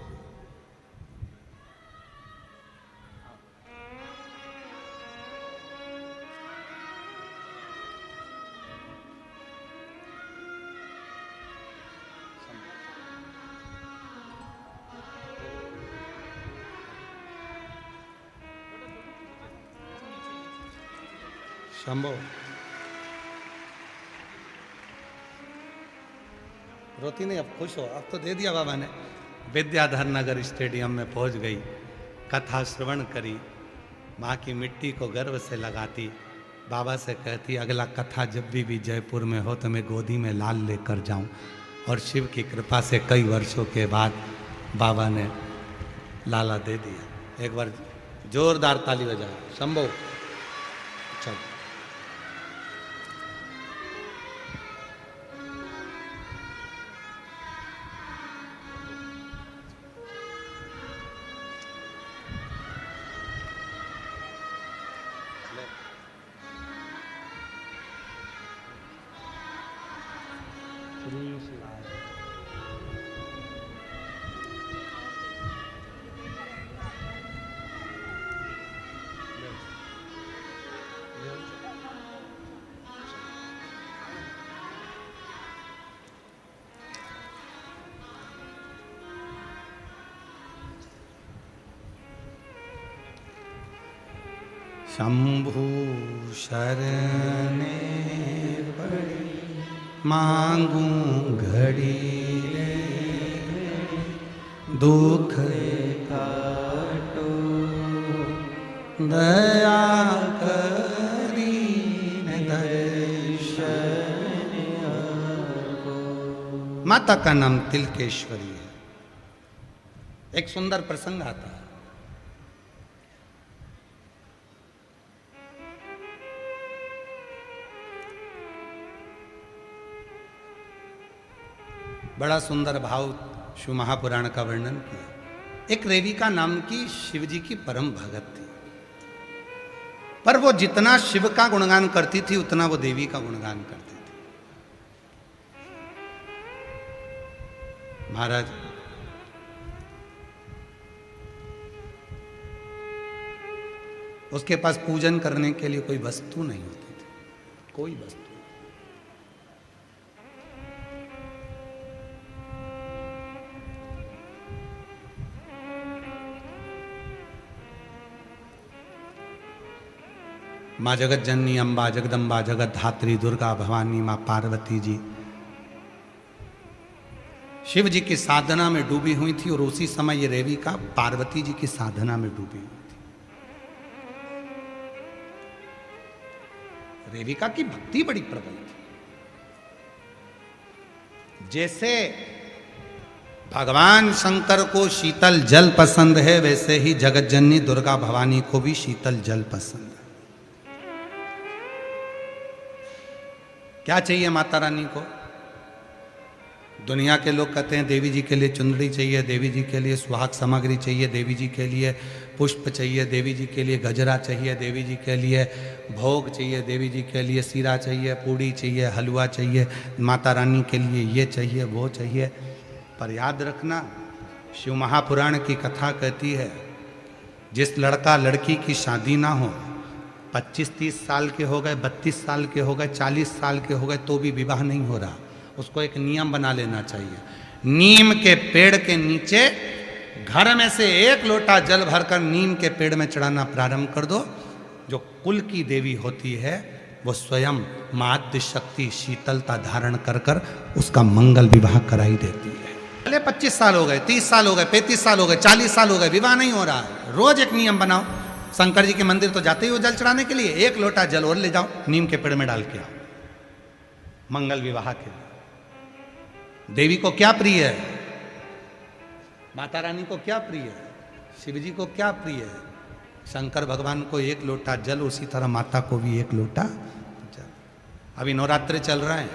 शंभो रोती नहीं, अब खुश हो। अब तो दे दिया बाबा ने। विद्याधर नगर स्टेडियम में पहुंच गई, कथा श्रवण करी, माँ की मिट्टी को गर्व से लगाती, बाबा से कहती अगला कथा जब भी जयपुर में हो तो मैं गोदी में लाल लेकर जाऊं। और शिव की कृपा से कई वर्षों के बाद बाबा ने लाला दे दिया। एक बार जोरदार ताली बजाओ। शंभो चल। शंभु शरणे पड़ी मांगू घड़ी रे, दुख काटो दया करी दर्शन आपको। माता का नाम तिलकेश्वरी है। एक सुंदर प्रसंग आता है। बड़ा सुंदर भाव शिव महापुराण का वर्णन किया। एक रेविका नाम की शिवजी की परम भगत थी, पर वो जितना शिव का गुणगान करती थी उतना वो देवी का गुणगान करती थी। महाराज उसके पास पूजन करने के लिए कोई वस्तु नहीं होती थी, कोई वस्तु। माँ जगत जननी अम्बा जगदम्बा जगत धात्री दुर्गा भवानी माँ पार्वती जी शिव जी की साधना में डूबी हुई थी। और उसी समय ये रेविका पार्वती जी की साधना में डूबी हुई थी। रेविका की भक्ति बड़ी प्रबल थी। जैसे भगवान शंकर को शीतल जल पसंद है, वैसे ही जगत जननी दुर्गा भवानी को भी शीतल जल पसंद है। क्या चाहिए माता रानी को? दुनिया के लोग कहते हैं देवी जी के लिए चुंदड़ी चाहिए, देवी जी के लिए सुहाग सामग्री चाहिए, देवी जी के लिए पुष्प चाहिए, देवी जी के लिए गजरा चाहिए, देवी जी के लिए भोग चाहिए, देवी जी के लिए सीरा चाहिए, पूड़ी चाहिए, हलवा चाहिए, माता रानी के लिए ये चाहिए वो चाहिए। पर याद रखना, शिव महापुराण की कथा कहती है जिस लड़का लड़की की शादी ना हो, 25-30 साल के हो गए, 32 साल के हो गए, 40 साल के हो गए, तो भी विवाह नहीं हो रहा, उसको एक नियम बना लेना चाहिए। नीम के पेड़ के नीचे घर में से एक लोटा जल भरकर नीम के पेड़ में चढ़ाना प्रारंभ कर दो। जो कुल की देवी होती है वो स्वयं माद्य शक्ति शीतलता धारण कर कर उसका मंगल विवाह कराई देती है। पहले 25 साल हो गए, 30 साल हो गए, 35 साल हो गए, 40 साल हो गए, विवाह नहीं हो रहा है। रोज एक नियम बनाओ, शंकर जी के मंदिर तो जाते ही हो जल चढ़ाने के लिए, एक लोटा जल और ले जाओ, नीम के पेड़ में डाल के आओ, मंगल विवाह के लिए। देवी को क्या प्रिय है? माता रानी को क्या प्रिय है? शिव जी को क्या प्रिय है? शंकर भगवान को एक लोटा जल, उसी तरह माता को भी एक लोटा जल। अभी नवरात्रि चल रहा है,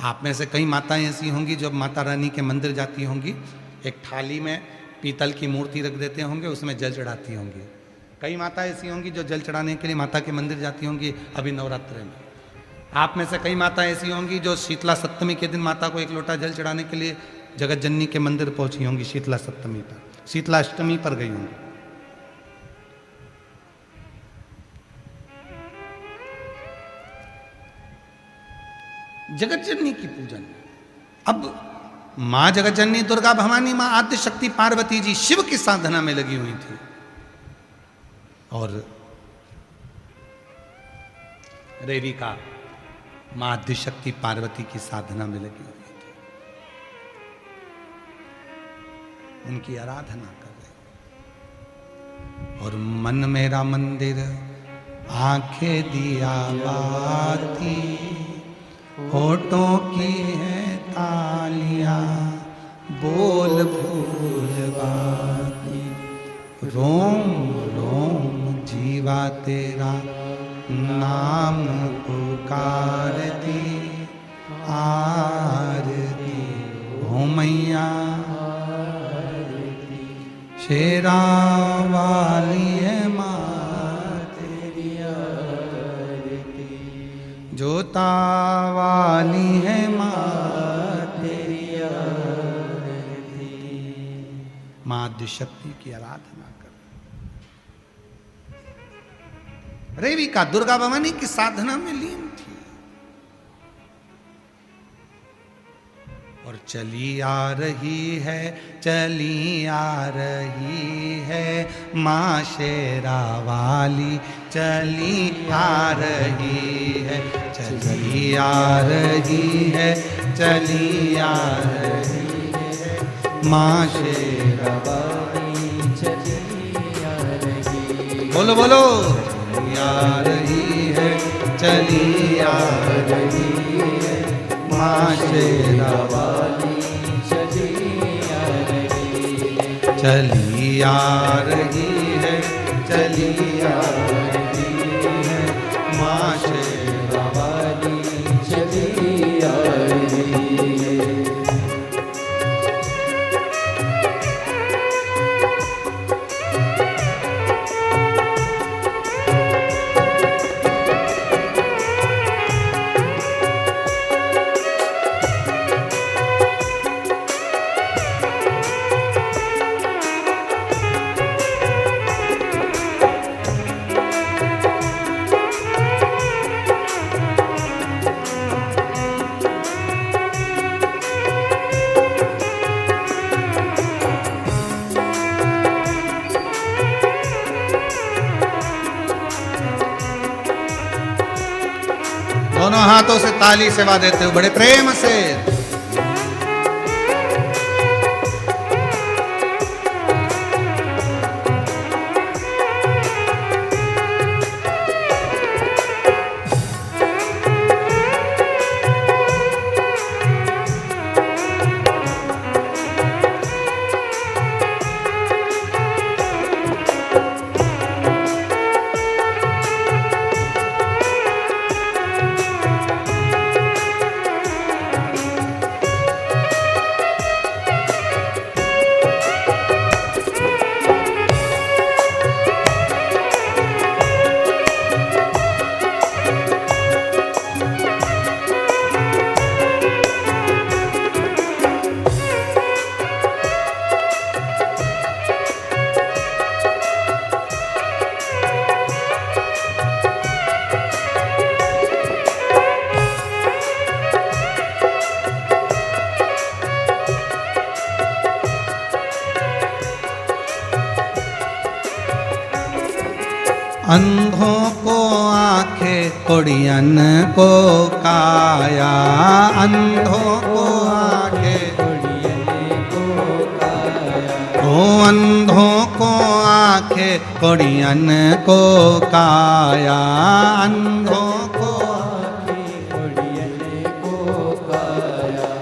आप में से कई माताएं ऐसी होंगी जो माता रानी के मंदिर जाती होंगी, एक थाली में पीतल की मूर्ति रख देते होंगे, उसमें जल चढ़ाती होंगी। कई माता ऐसी होंगी जो जल चढ़ाने के लिए माता के मंदिर जाती होंगी अभी नवरात्रि में। आप में से कई माता ऐसी होंगी जो शीतला सप्तमी के दिन माता को एक लोटा जल चढ़ाने के लिए जगत जननी के मंदिर पहुंची होंगी शीतला सप्तमी पर, शीतला अष्टमी पर गई होंगी। जगत जननी की पूजन। अब मां जगत जननी दुर्गा भवानी, मां आद्य शक्ति पार्वती जी शिव की साधना में लगी हुई थी और रेविका मां आद्य शक्ति पार्वती की साधना में लगी हुई थी, उनकी आराधना कर रहे। और मन मेरा मंदिर आंखें दिया बाती, होठों की है तालियां, बोल भूल बाती, रोम रोम जीवा तेरा नाम पुकारती, आरती हो मैया शेरा वाली है माँ तेरी आरती, जोता वाली है माँ तेरी आरती। माँ आद्य शक्ति की आराधना कर। रेविका दुर्गा भवानी की साधना में लीन थी और चली आ रही है, चली आ रही है माँ शेरा वाली, चली आ रही है, चली आ रही है, चली आ रही है माँ शेरा वाली, चली आ रही। बोलो बोलो, चली आ रही है, चली आ रही है माँ शेरा वाली, चली आ रही है, चली आ रही है, चली आ रही है माँ शेरा वाली, चली आ रही है। दोनों हाथों से ताली सेवा देते हो बड़े प्रेम से। अंधों को आंखें, कोड़ियन को काया, अंधों को आंखें, कोड़ियन को काया, ओ अंधों को आंखें, आंखें कुड़ियन को काया, अंधों को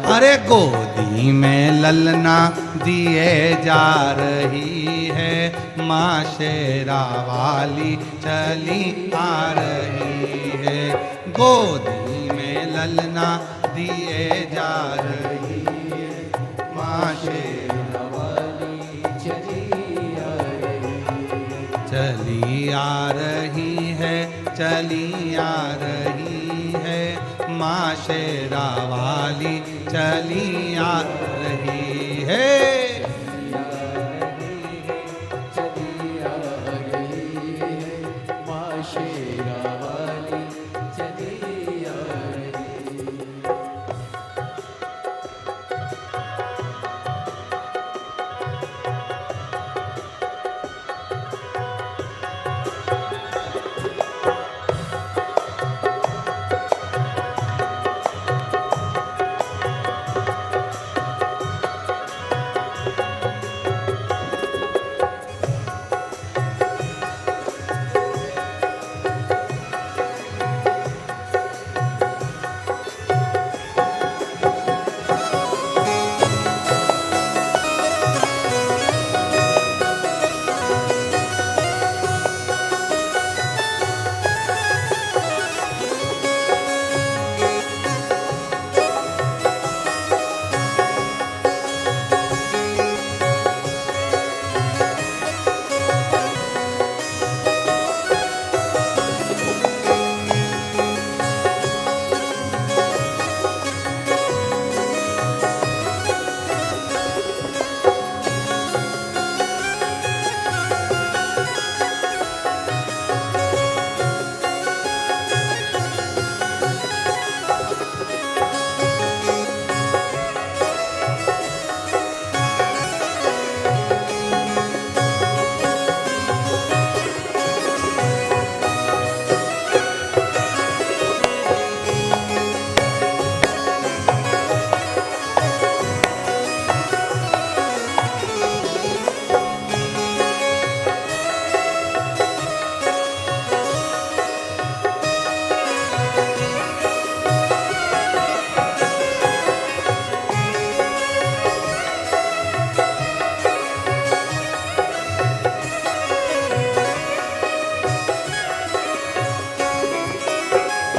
अरे गोदी में ललना दिए जा रही है, माँ शेरा वाली चली आ रही है। गोदी में ललना दिए जा रही है, माँ शेरा वाली चली आ रही है, चली आ रही है, माँ शेरा वाली चली आ रही है।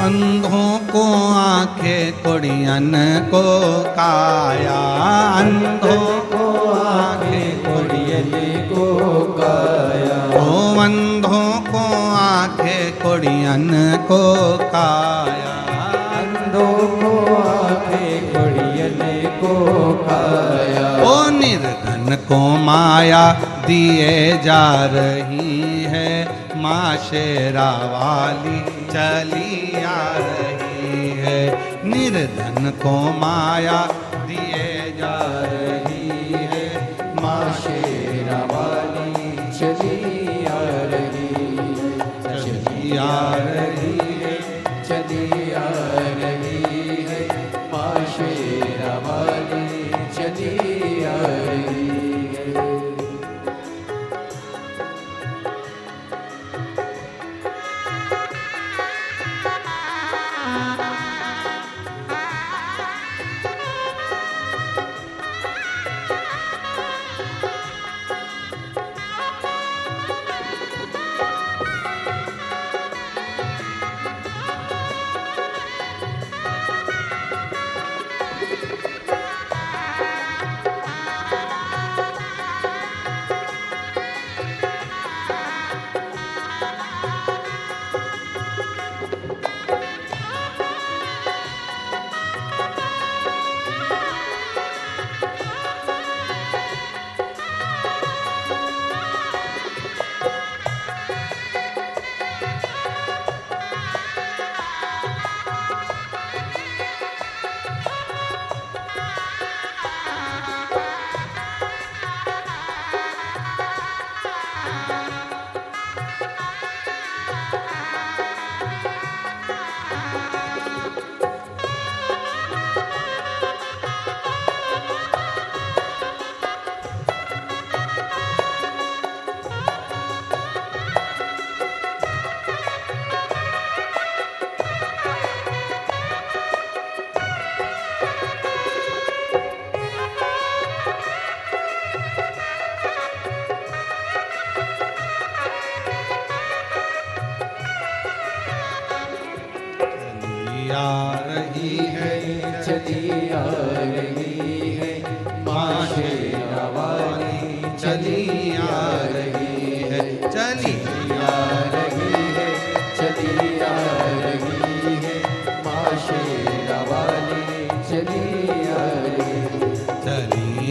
अंधों को आंखें कुड़ियन को काया, अंधों को आंखें कुड़ियन को काया, ओ अंधों को आंखें कुड़ियन को काया, अंधों को आंखें कुड़ियन को काया, ओ निर्धन को माया दिए जा रही है, माँ शेरा वाली चली आ रही है। निर्धन को माया दिए जा रही है, माँ शेरा वाली चली आ रही है, चली आ रही है, चली आ रही है, माँ शेरा वाली चली आ रही है।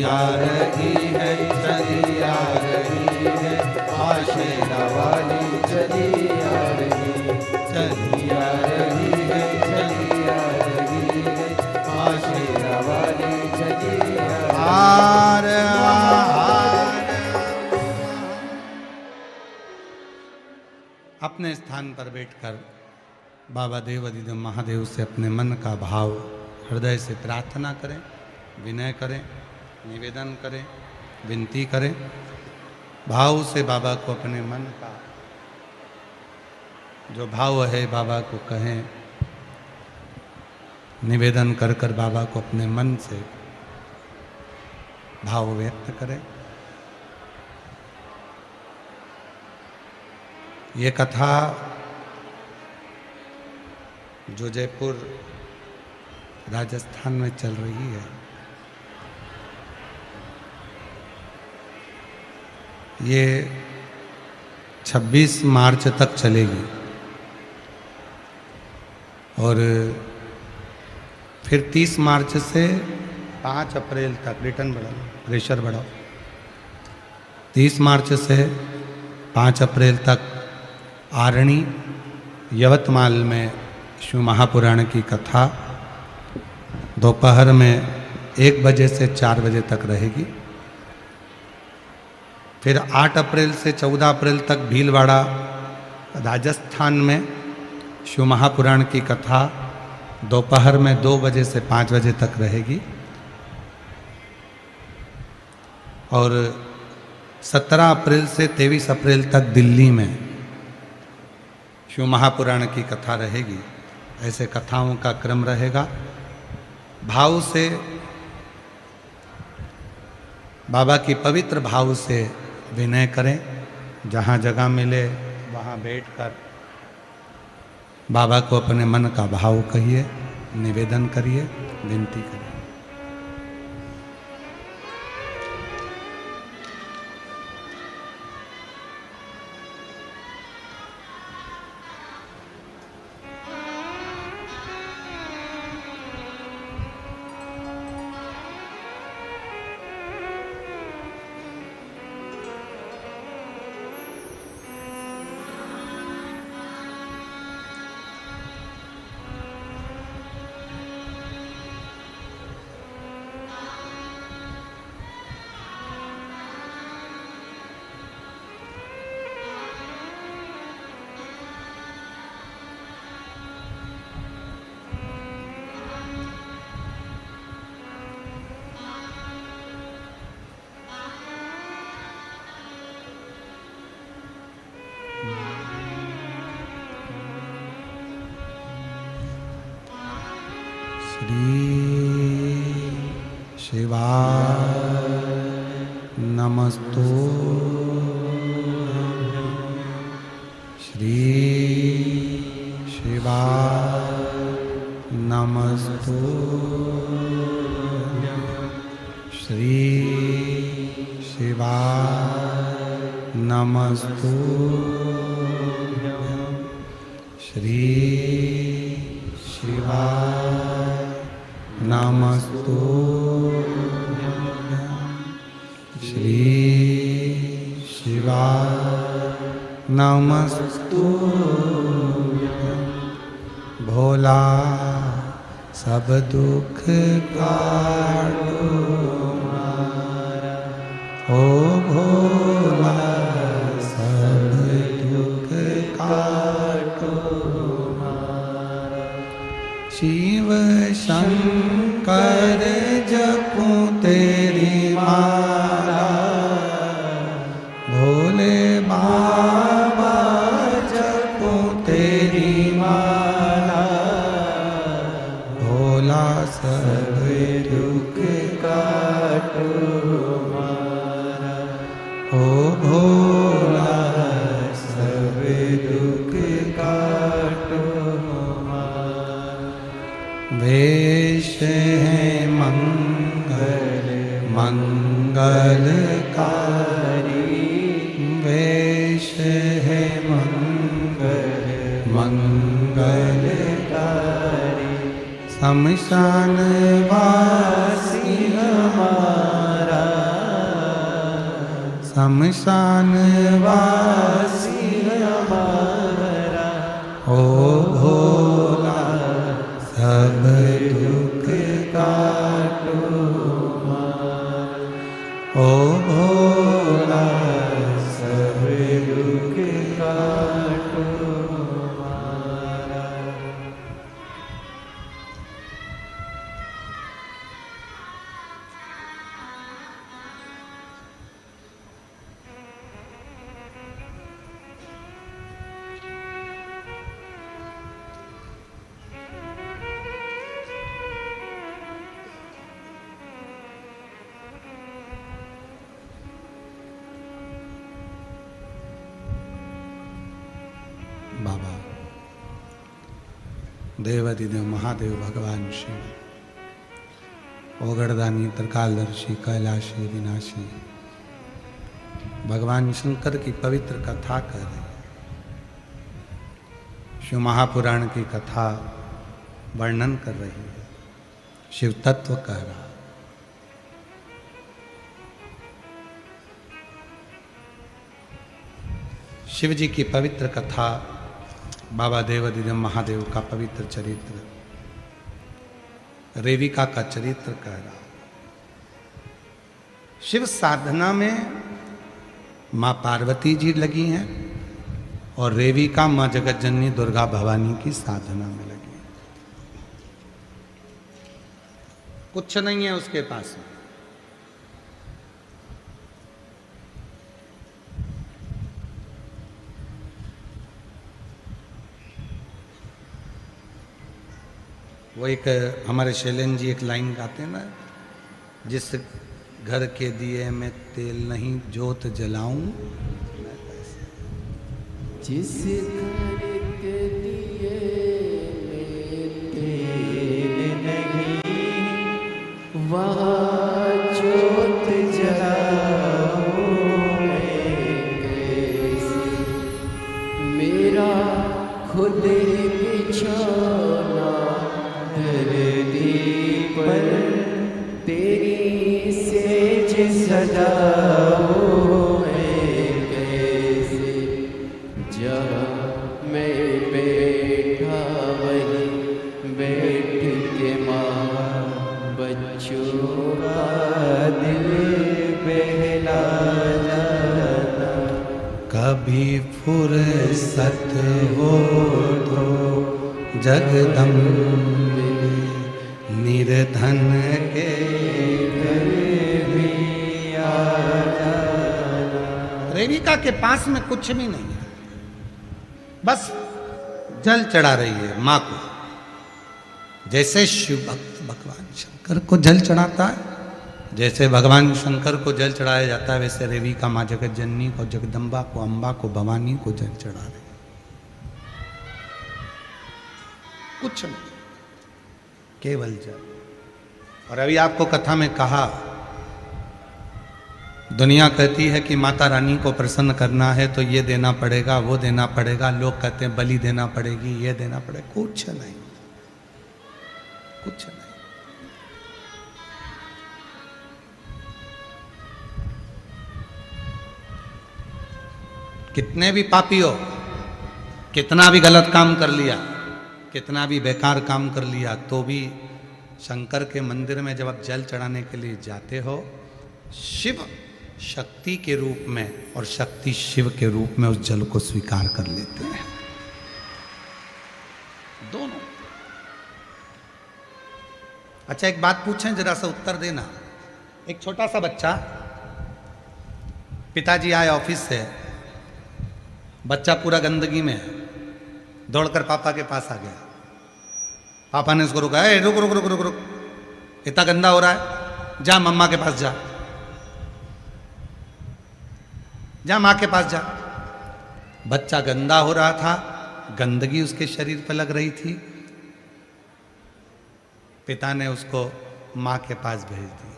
आ रही है, चली आ रही है, आशेरा वाली चली आ रही है, चली आ रही है, चली आ रही है, आशेरा वाली चली आ रही है। अपने स्थान पर बैठकर बाबा देव अधिदेव महादेव से अपने मन का भाव हृदय से प्रार्थना करें, विनय करें, निवेदन करें, विनती करें। भाव से बाबा को अपने मन का जो भाव है बाबा को कहें, निवेदन कर कर बाबा को अपने मन से भाव व्यक्त करें। ये कथा जो जयपुर राजस्थान में चल रही है, ये 26 मार्च तक चलेगी और फिर 30 मार्च से 5 अप्रैल तक रिटर्न बढ़ाओ, प्रेशर बढ़ाओ। 30 मार्च से 5 अप्रैल तक आरणी यवतमाल में शिव महापुराण की कथा दोपहर में 1 बजे से 4 बजे तक रहेगी। फिर 8 अप्रैल से 14 अप्रैल तक भीलवाड़ा राजस्थान में शिव महापुराण की कथा दोपहर में 2 बजे से 5 बजे तक रहेगी। और 17 अप्रैल से 23 अप्रैल तक दिल्ली में शिव महापुराण की कथा रहेगी। ऐसे कथाओं का क्रम रहेगा। भाव से बाबा की पवित्र भाव से विनय करें, जहाँ जगह मिले वहाँ बैठकर बाबा को अपने मन का भाव कहिए, निवेदन करिए, विनती करिए। शिवाय नमस्तु श्री शिवाय नमस्तु श्री शिवाय नमस्तु श्री शिवाय नमस्तु श्री शिवाय नमस्तु भोला सब दुख काटो ओ भोला सब दुख काटो शिव शंकर जपूं तेरी माला भोले बाबा जपूं तेरी माला भोला सब दुख काटो मारा ओ भोला सब दुख काटो वेश है मंगल मंगलकारी वेश है मंगल मंगलकारी शमशान वासी हमारा शमशान वासी हमारा, ओ भोला सब दुख काटो हमारा, ओ भोला सब दुख काटो हमारा। बाबा देवादिदेव महादेव भगवान शिव, ओगड़दानी त्रिकालदर्शी कैलाशी विनाशी, भगवान शंकर की पवित्र कथा कर रहे हैं। शिव महापुराण की कथा वर्णन कर रही है, शिव तत्व कह रहा। शिव जी की पवित्र कथा, बाबा देवादिदेव महादेव का पवित्र चरित्र, रेविका का चरित्र कह रहा। शिव साधना में माँ पार्वती जी लगी हैं और रेविका माँ जगत जननी दुर्गा भवानी की साधना में लगी है। कुछ नहीं है उसके पास। वो एक हमारे शैलेंद्र जी एक लाइन गाते हैं ना, जिस घर के दिए में तेल नहीं जोत जलाऊं, जिस घर के दिए में तेल नहीं, वहाँ जोत जलाऊं मैं कैसे। मेरा खुद बिछौना धरती पर, तेरी सेज सजाऊं मैं कैसे। जहाँ मैं बैठा वहीं बैठ के माँ बच्चों का दिल बहला जाना। कभी फुर्सत हो तो जगदम्बे निर्धन के घर भी आ जाना। रेविका के पास में कुछ भी नहीं है, बस जल चढ़ा रही है माँ को। जैसे शिव भक्त भगवान शंकर को जल चढ़ाता है, जैसे भगवान शंकर को जल चढ़ाया जाता है, वैसे रेविका माँ जगत जननी को, जगदम्बा को, अम्बा को, भवानी को जल चढ़ा रही है। कुछ नहीं, केवल जल। और अभी आपको कथा में कहा, दुनिया कहती है कि माता रानी को प्रसन्न करना है तो ये देना पड़ेगा, वो देना पड़ेगा। लोग कहते हैं बलि देना पड़ेगी, ये देना पड़ेगा। कुछ नहीं, कुछ नहीं। कितने भी पापी हो, कितना भी गलत काम कर लिया, कितना भी बेकार काम कर लिया, तो भी शंकर के मंदिर में जब आप जल चढ़ाने के लिए जाते हो, शिव शक्ति के रूप में और शक्ति शिव के रूप में उस जल को स्वीकार कर लेते हैं, दोनों। अच्छा, एक बात पूछें, जरा सा उत्तर देना। एक छोटा सा बच्चा, पिताजी आए ऑफिस से, बच्चा पूरा गंदगी में है, दौड़कर पापा के पास आ गया। पापा ने उसको रुका, रुक रुक रुक रुक रुक, इतना गंदा हो रहा है, जा मम्मा के पास जा, जा माँ के पास जा। बच्चा गंदा हो रहा था, गंदगी उसके शरीर पर लग रही थी। पिता ने उसको माँ के पास भेज दिया।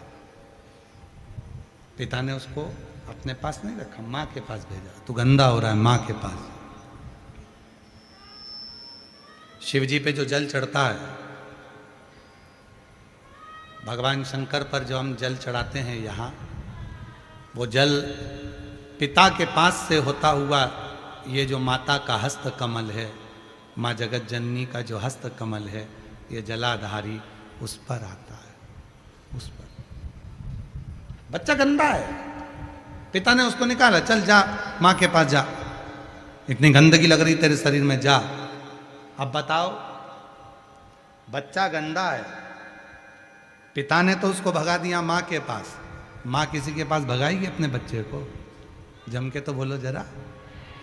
पिता ने उसको अपने पास नहीं रखा, माँ के पास भेजा। तू गंदा हो रहा है, माँ के पास। शिव जी पे जो जल चढ़ता है, भगवान शंकर पर जो हम जल चढ़ाते हैं यहाँ, वो जल पिता के पास से होता हुआ ये जो माता का हस्त कमल है, माँ जगत जननी का जो हस्त कमल है, ये जलाधारी उस पर आता है, उस पर। बच्चा गंदा है, पिता ने उसको निकाला, चल जा माँ के पास जा, इतनी गंदगी लग रही तेरे शरीर में, जा। अब बताओ, बच्चा गंदा है, पिता ने तो उसको भगा दिया माँ के पास। माँ किसी के पास भगाएगी अपने बच्चे को? जम के तो बोलो जरा,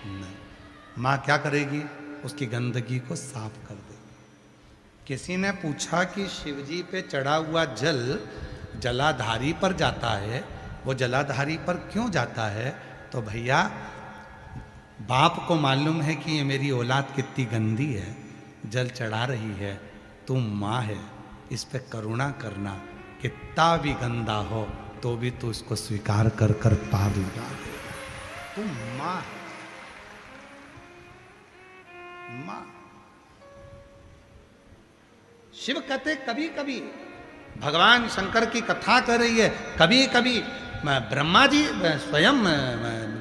नहीं। माँ क्या करेगी? उसकी गंदगी को साफ कर देगी। किसी ने पूछा कि शिवजी पे चढ़ा हुआ जल जलाधारी पर जाता है, वो जलाधारी पर क्यों जाता है? तो भैया, बाप को मालूम है कि ये मेरी औलाद कितनी गंदी है, जल चढ़ा रही है, तू माँ है, इस पे करुणा करना, कितना भी गंदा हो तो भी तू इसको स्वीकार कर कर पार लगा दे। तू माँ है, माँ। शिव कहते कभी कभी, भगवान शंकर की कथा कर रही है, कभी कभी ब्रह्मा जी स्वयं,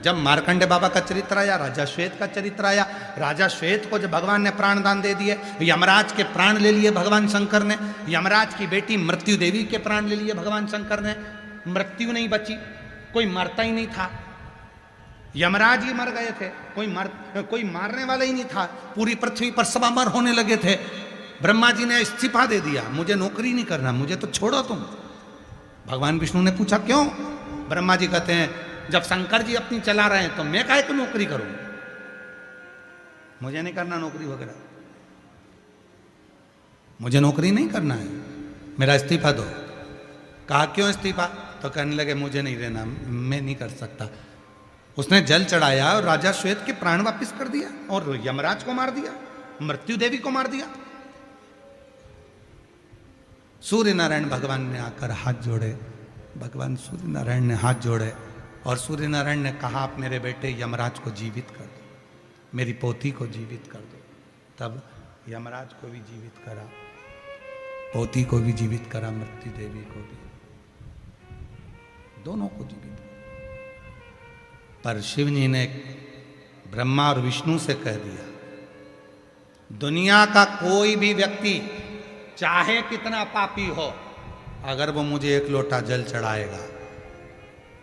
जब मार्कंडे बाबा का चरित्र आया, राजा श्वेत का चरित्र आया, राजा श्वेत को जब भगवान ने प्राण दान दे दिए, यमराज के प्राण ले लिए भगवान शंकर ने, यमराज की बेटी मृत्यु देवी के प्राण ले लिए भगवान शंकर ने, मृत्यु नहीं बची, कोई मरता ही नहीं था, यमराज ही मर गए थे, कोई मारने वाला ही नहीं था, पूरी पृथ्वी पर सब अमर होने लगे थे। ब्रह्मा जी ने इस्तीफा दे दिया, मुझे नौकरी नहीं करना, मुझे तो छोड़ो तुम। भगवान विष्णु ने पूछा क्यों? ब्रह्मा जी कहते हैं जब शंकर जी अपनी चला रहे हैं तो मैं काहे को नौकरी करूं, मुझे नहीं करना नौकरी वगैरह, मुझे नौकरी नहीं करना है, मेरा इस्तीफा दो। कहा क्यों इस्तीफा? तो कहने लगे मुझे नहीं रहना, मैं नहीं कर सकता। उसने जल चढ़ाया और राजा श्वेत के प्राण वापिस कर दिया और यमराज को मार दिया, मृत्यु देवी को मार दिया। सूर्य नारायण भगवान ने आकर हाथ जोड़े, भगवान सूर्य नारायण ने हाथ जोड़े और सूर्य नारायण ने कहा आप मेरे बेटे यमराज को जीवित कर दो, मेरी पोती को जीवित कर दो। तब यमराज को भी जीवित करा, पोती को भी जीवित करा, मृत्यु देवी को भी, दोनों को जीवित करा। पर शिव जी ने ब्रह्मा और विष्णु से कह दिया, दुनिया का कोई भी व्यक्ति चाहे कितना पापी हो, अगर वो मुझे एक लोटा जल चढ़ाएगा,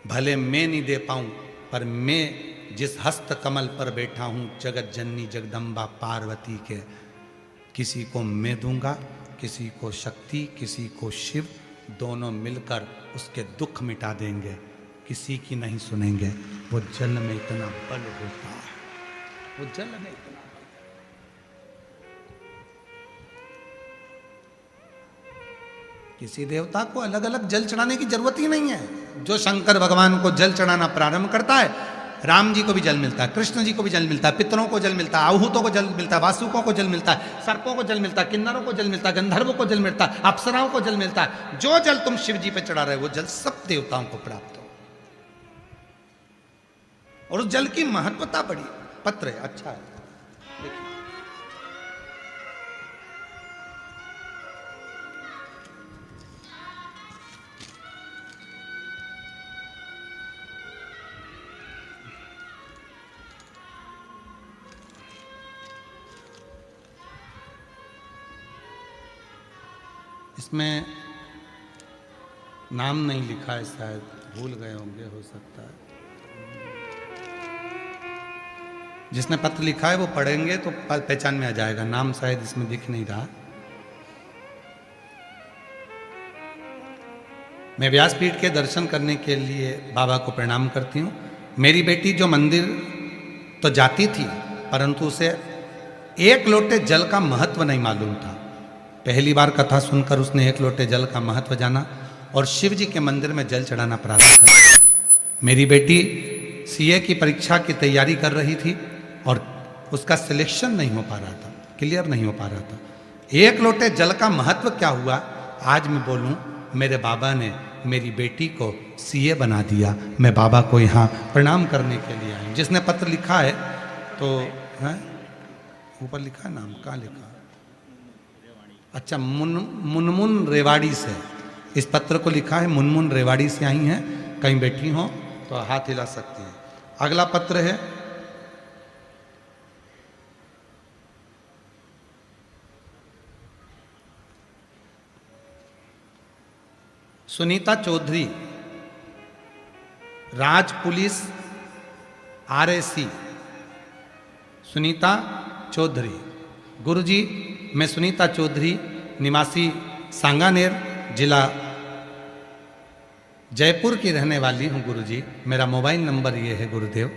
भले मैं नहीं दे पाऊं, पर मैं जिस हस्त कमल पर बैठा हूं, जगत जननी जगदम्बा पार्वती के, किसी को मैं दूंगा, किसी को शक्ति, किसी को शिव, दोनों मिलकर उसके दुख मिटा देंगे, किसी की नहीं सुनेंगे। वो जल में इतना बल होता है, वो जल में इतना। किसी देवता को अलग अलग जल चढ़ाने की जरूरत ही नहीं है। जो शंकर भगवान को जल चढ़ाना प्रारंभ करता है, राम जी को भी जल मिलता है, कृष्ण जी को भी जल मिलता है, पितरों को जल मिलता है, आहूतों को जल मिलता है, वासुकों को जल मिलता है, सर्पों को जल मिलता है, किन्नरों को जल मिलता है, गंधर्वों को जल मिलता है, अप्सराओं को जल मिलता है। जो जल तुम शिव जी पे चढ़ा रहे हो, वो जल सब देवताओं को प्राप्त हो। और उस जल की महत्वता बड़ी, पत्र है, अच्छा है, देखिए। इसमें नाम नहीं लिखा है, शायद भूल गए होंगे, हो सकता है। जिसने पत्र लिखा है वो पढ़ेंगे तो पहचान में आ जाएगा, नाम शायद इसमें दिख नहीं रहा। मैं व्यासपीठ के दर्शन करने के लिए बाबा को प्रणाम करती हूँ। मेरी बेटी जो मंदिर तो जाती थी, परंतु उसे एक लोटे जल का महत्व नहीं मालूम था। पहली बार कथा सुनकर उसने एक लोटे जल का महत्व जाना और शिव जी के मंदिर में जल चढ़ाना प्रारंभ किया। मेरी बेटी सीए की परीक्षा की तैयारी कर रही थी और उसका सिलेक्शन नहीं हो पा रहा था, क्लियर नहीं हो पा रहा था। एक लोटे जल का महत्व क्या हुआ, आज मैं बोलूं, मेरे बाबा ने मेरी बेटी को सीए बना दिया। मैं बाबा को यहाँ प्रणाम करने के लिए आई। जिसने पत्र लिखा है तो है ऊपर लिखा है नाम, कहाँ लिखा? अच्छा, मुनमुन रेवाड़ी से इस पत्र को लिखा है। मुनमुन रेवाड़ी से आई हैं, कहीं बैठी हो तो हाथ हिला सकती हैं। अगला पत्र है सुनीता चौधरी, राज पुलिस RAC। सुनीता चौधरी, गुरुजी मैं सुनीता चौधरी निवासी सांगानेर जिला जयपुर की रहने वाली हूँ गुरुजी। मेरा मोबाइल नंबर ये है गुरुदेव।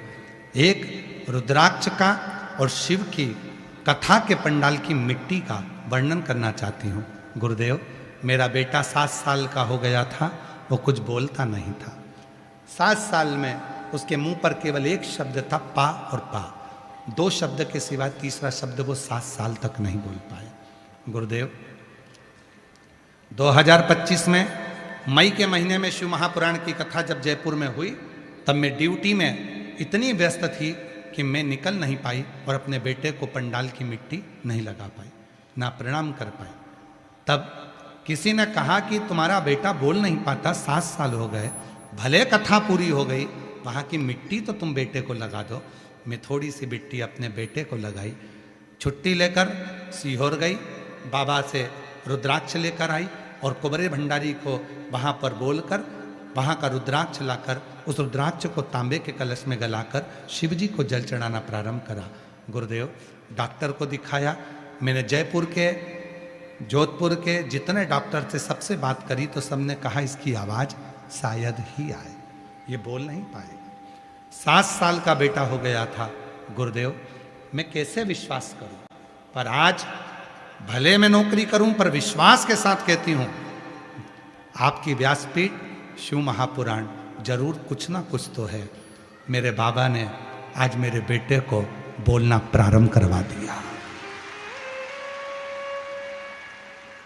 एक रुद्राक्ष का और शिव की कथा के पंडाल की मिट्टी का वर्णन करना चाहती हूँ गुरुदेव। मेरा बेटा 7 साल का हो गया था, वो कुछ बोलता नहीं था। 7 साल में उसके मुंह पर केवल एक शब्द था पा और पा, 2 शब्द के सिवा तीसरा शब्द वो 7 साल तक नहीं बोल पाए गुरुदेव। 2025 में मई के महीने में शिव महापुराण की कथा जब जयपुर में हुई, तब मैं ड्यूटी में इतनी व्यस्त थी कि मैं निकल नहीं पाई और अपने बेटे को पंडाल की मिट्टी नहीं लगा पाई, ना प्रणाम कर पाई। तब किसी ने कहा कि तुम्हारा बेटा बोल नहीं पाता, 7 साल हो गए, भले कथा पूरी हो गई, वहाँ की मिट्टी तो तुम बेटे को लगा दो। मैं थोड़ी सी मिट्टी अपने बेटे को लगाई, छुट्टी लेकर सीहोर गई, बाबा से रुद्राक्ष लेकर आई और कुबरे भंडारी को वहाँ पर बोलकर वहाँ का रुद्राक्ष लाकर उस रुद्राक्ष को तांबे के कलश में गलाकर शिव जी को जल चढ़ाना प्रारंभ करा गुरुदेव। डॉक्टर को दिखाया, मैंने जयपुर के जोधपुर के जितने डॉक्टर से सबसे बात करी तो सबने कहा इसकी आवाज़ शायद ही आए, ये बोल नहीं पाएगा। 7 साल का बेटा हो गया था गुरुदेव, मैं कैसे विश्वास करूं। पर आज भले मैं नौकरी करूं पर विश्वास के साथ कहती हूं, आपकी व्यासपीठ शिव महापुराण जरूर कुछ ना कुछ तो है। मेरे बाबा ने आज मेरे बेटे को बोलना प्रारंभ करवा दिया।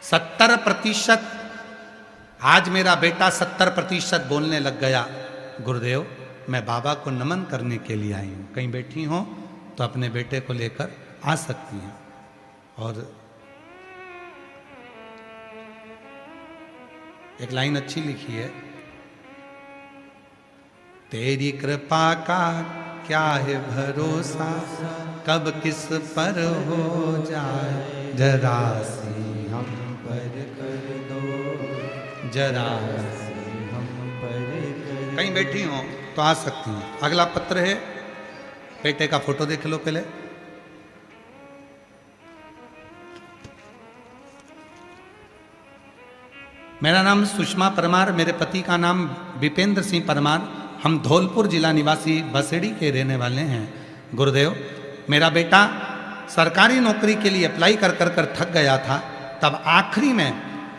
70% आज मेरा बेटा 70% बोलने लग गया गुरुदेव। मैं बाबा को नमन करने के लिए आई हूँ, कहीं बैठी हो तो अपने बेटे को लेकर आ सकती हैं। और एक लाइन अच्छी लिखी है, तेरी कृपा का क्या है भरोसा, कब किस पर हो जाए, जरा सी हम पर कर दो, जरा सी हम पर कर। कहीं बैठी हो तो आ सकती हैं। अगला पत्र है, बेटे का फोटो देख लो पहले। मेरा नाम सुषमा परमार, मेरे पति का नाम विपेंद्र सिंह परमार। हम धौलपुर जिला निवासी बसेड़ी के रहने वाले हैं गुरुदेव। मेरा बेटा सरकारी नौकरी के लिए अप्लाई कर कर थक गया था, तब आखिरी में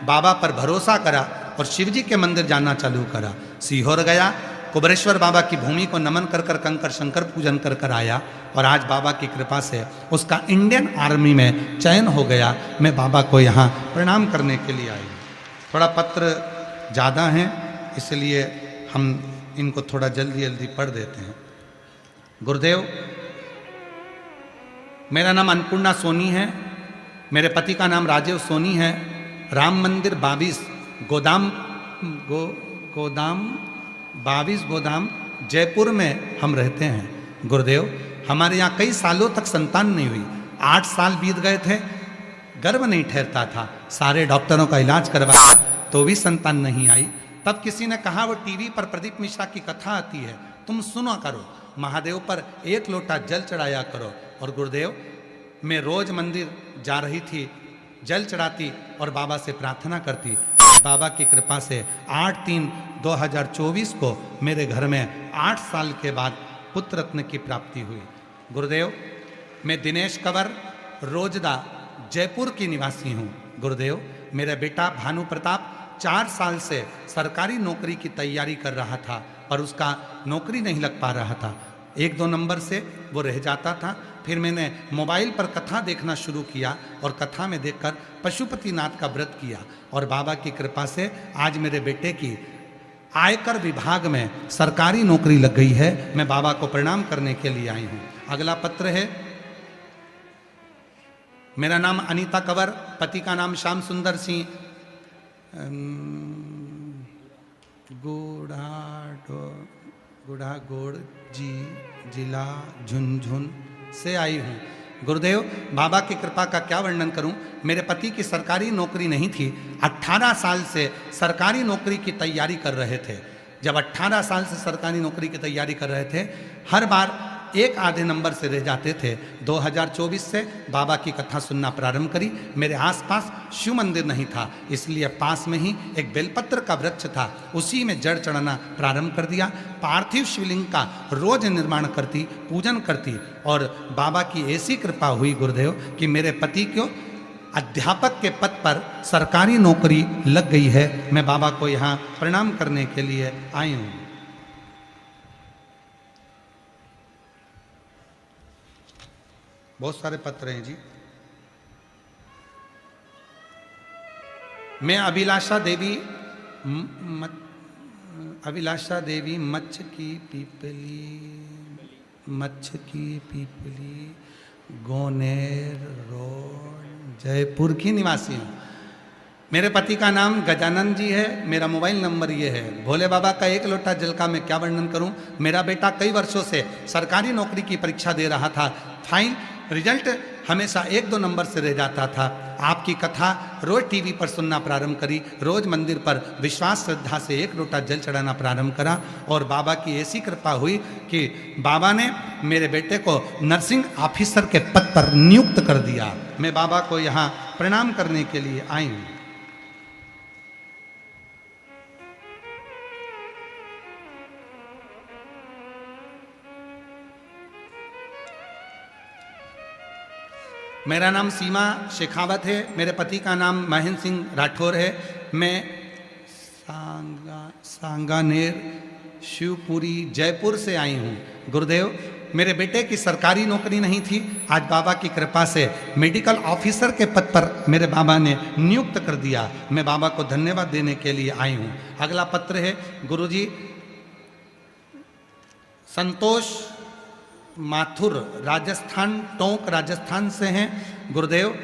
बाबा पर भरोसा करा और शिवजी के मंदिर जाना चालू करा। सीहोर गया, कुबरेश्वर बाबा की भूमि को नमन कर कर कंकर शंकर पूजन कर कर आया और आज बाबा की कृपा से उसका इंडियन आर्मी में चयन हो गया। मैं बाबा को यहाँ प्रणाम करने के लिए आई। थोड़ा पत्र ज़्यादा हैं इसलिए हम इनको थोड़ा जल्दी जल्दी पढ़ देते हैं। गुरुदेव, मेरा नाम अन्नपूर्णा सोनी है, मेरे पति का नाम राजीव सोनी है। राम मंदिर 22 गोदाम जयपुर में हम रहते हैं गुरुदेव। हमारे यहाँ कई सालों तक संतान नहीं हुई, 8 साल बीत गए थे, गर्भ नहीं ठहरता था, सारे डॉक्टरों का इलाज करवाया तो भी संतान नहीं आई। तब किसी ने कहा वो टीवी पर प्रदीप मिश्रा की कथा आती है, तुम सुना करो, महादेव पर 1 लोटा जल चढ़ाया करो। और गुरुदेव, मैं रोज मंदिर जा रही थी, जल चढ़ाती और बाबा से प्रार्थना करती। बाबा की कृपा से 8/3/2024 को मेरे घर में 8 साल के बाद पुत्र रत्न की प्राप्ति हुई। गुरुदेव, मैं दिनेश कंवर रोजदा जयपुर की निवासी हूँ गुरुदेव। मेरा बेटा भानु प्रताप 4 साल से सरकारी नौकरी की तैयारी कर रहा था पर उसका नौकरी नहीं लग पा रहा था, 1-2 नंबर से वो रह जाता था। फिर मैंने मोबाइल पर कथा देखना शुरू किया और कथा में देखकर पशुपतिनाथ का व्रत किया और बाबा की कृपा से आज मेरे बेटे की आयकर विभाग में सरकारी नौकरी लग गई है। मैं बाबा को प्रणाम करने के लिए आई हूँ। अगला पत्र है, मेरा नाम अनीता कंवर, पति का नाम श्याम सुंदर सिंह, बड़ागोड़ जी जिला झुंझुन से आई हूँ। गुरुदेव, बाबा की कृपा का क्या वर्णन करूं। मेरे पति की सरकारी नौकरी नहीं थी। 18 साल से सरकारी नौकरी की तैयारी कर रहे थे। जब 18 साल से सरकारी नौकरी की तैयारी कर रहे थे, हर बार एक आधे नंबर से रह जाते थे। 2024 से बाबा की कथा सुनना प्रारंभ करी। मेरे आसपास शिव मंदिर नहीं था, इसलिए पास में ही एक बेलपत्र का वृक्ष था, उसी में जड़ चढ़ाना प्रारंभ कर दिया। पार्थिव शिवलिंग का रोज निर्माण करती, पूजन करती, और बाबा की ऐसी कृपा हुई गुरुदेव कि मेरे पति को अध्यापक के पद पर सरकारी नौकरी लग गई है। मैं बाबा को यहाँ प्रणाम करने के लिए आई हूँ। बहुत सारे पत्र हैं जी। मैं अभिलाषा देवी मच्छ की पीपली गोनेर रोड जयपुर की निवासी हूँ। मेरे पति का नाम गजानन जी है। मेरा मोबाइल नंबर ये है। भोले बाबा का एक लोटा जल का मैं क्या वर्णन करूं। मेरा बेटा कई वर्षों से सरकारी नौकरी की परीक्षा दे रहा था। फाइन रिजल्ट हमेशा 1-2 नंबर से रह जाता था। आपकी कथा रोज टीवी पर सुनना प्रारंभ करी। रोज मंदिर पर विश्वास श्रद्धा से एक लोटा जल चढ़ाना प्रारंभ करा, और बाबा की ऐसी कृपा हुई कि बाबा ने मेरे बेटे को नर्सिंग ऑफिसर के पद पर नियुक्त कर दिया। मैं बाबा को यहाँ प्रणाम करने के लिए आई हूँ। मेरा नाम सीमा शेखावत है। मेरे पति का नाम महेंद्र सिंह राठौर है। मैं सांगानेर शिवपुरी जयपुर से आई हूँ। गुरुदेव, मेरे बेटे की सरकारी नौकरी नहीं थी। आज बाबा की कृपा से मेडिकल ऑफिसर के पद पर मेरे बाबा ने नियुक्त कर दिया। मैं बाबा को धन्यवाद देने के लिए आई हूँ। अगला पत्र है गुरुजी संतोष माथुर, राजस्थान, टोंक राजस्थान से हैं। गुरुदेव,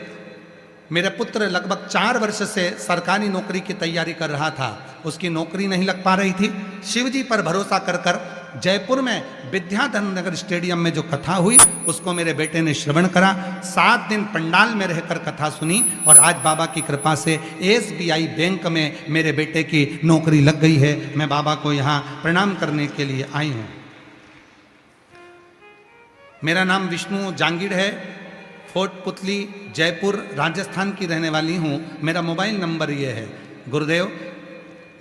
मेरे पुत्र लगभग 4 वर्ष से सरकारी नौकरी की तैयारी कर रहा था। उसकी नौकरी नहीं लग पा रही थी। शिव जी पर भरोसा कर कर जयपुर में विद्याधर नगर स्टेडियम में जो कथा हुई उसको मेरे बेटे ने श्रवण करा। 7 दिन पंडाल में रहकर कथा सुनी, और आज बाबा की कृपा से SBI बैंक में मेरे बेटे की नौकरी लग गई है। मैं बाबा को यहाँ प्रणाम करने के लिए आई हूँ। मेरा नाम विष्णु जांगीड़ है। फोर्ट पुतली जयपुर राजस्थान की रहने वाली हूँ। मेरा मोबाइल नंबर ये है। गुरुदेव,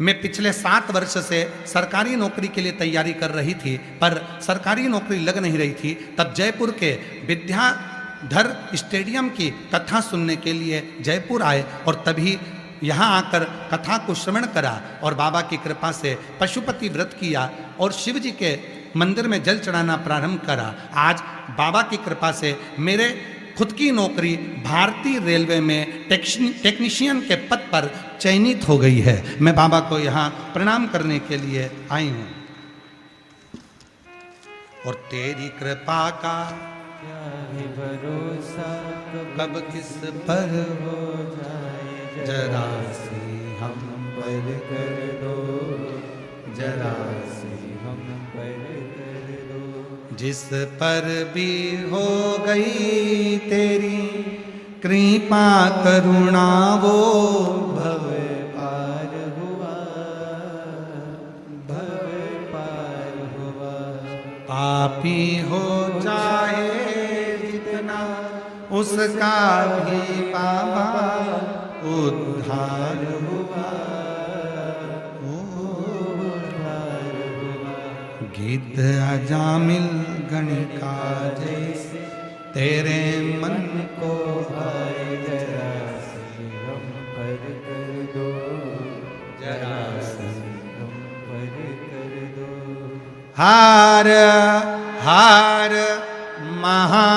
मैं पिछले 7 वर्ष से सरकारी नौकरी के लिए तैयारी कर रही थी, पर सरकारी नौकरी लग नहीं रही थी। तब जयपुर के विद्याधर स्टेडियम की कथा सुनने के लिए जयपुर आए, और तभी यहाँ आकर कथा को श्रवण करा, और बाबा की कृपा से पशुपति व्रत किया और शिव जी के मंदिर में जल चढ़ाना प्रारंभ करा। आज बाबा की कृपा से मेरे खुद की नौकरी भारतीय रेलवे में टेक्नीशियन के पद पर चयनित हो गई है। मैं बाबा को यहाँ प्रणाम करने के लिए आई हूँ। और तेरी कृपा का क्या ही भरोसा, कब किस पर हो जाए जरा सी हम पर कर दो, जरा सी हम पर कर दो। जिस पर भी हो गई तेरी कृपा करुणा वो भव पार हुआ, भव पार हुआ। पापी हो चाहे जितना उसका भी बाबा उद्धार हुआ। गिद्ध अजामिल गणिका जैसे तेरे मन को आए, जरा सी हम पर कर दो, जरा सी हम पर कर दो। हार हार महा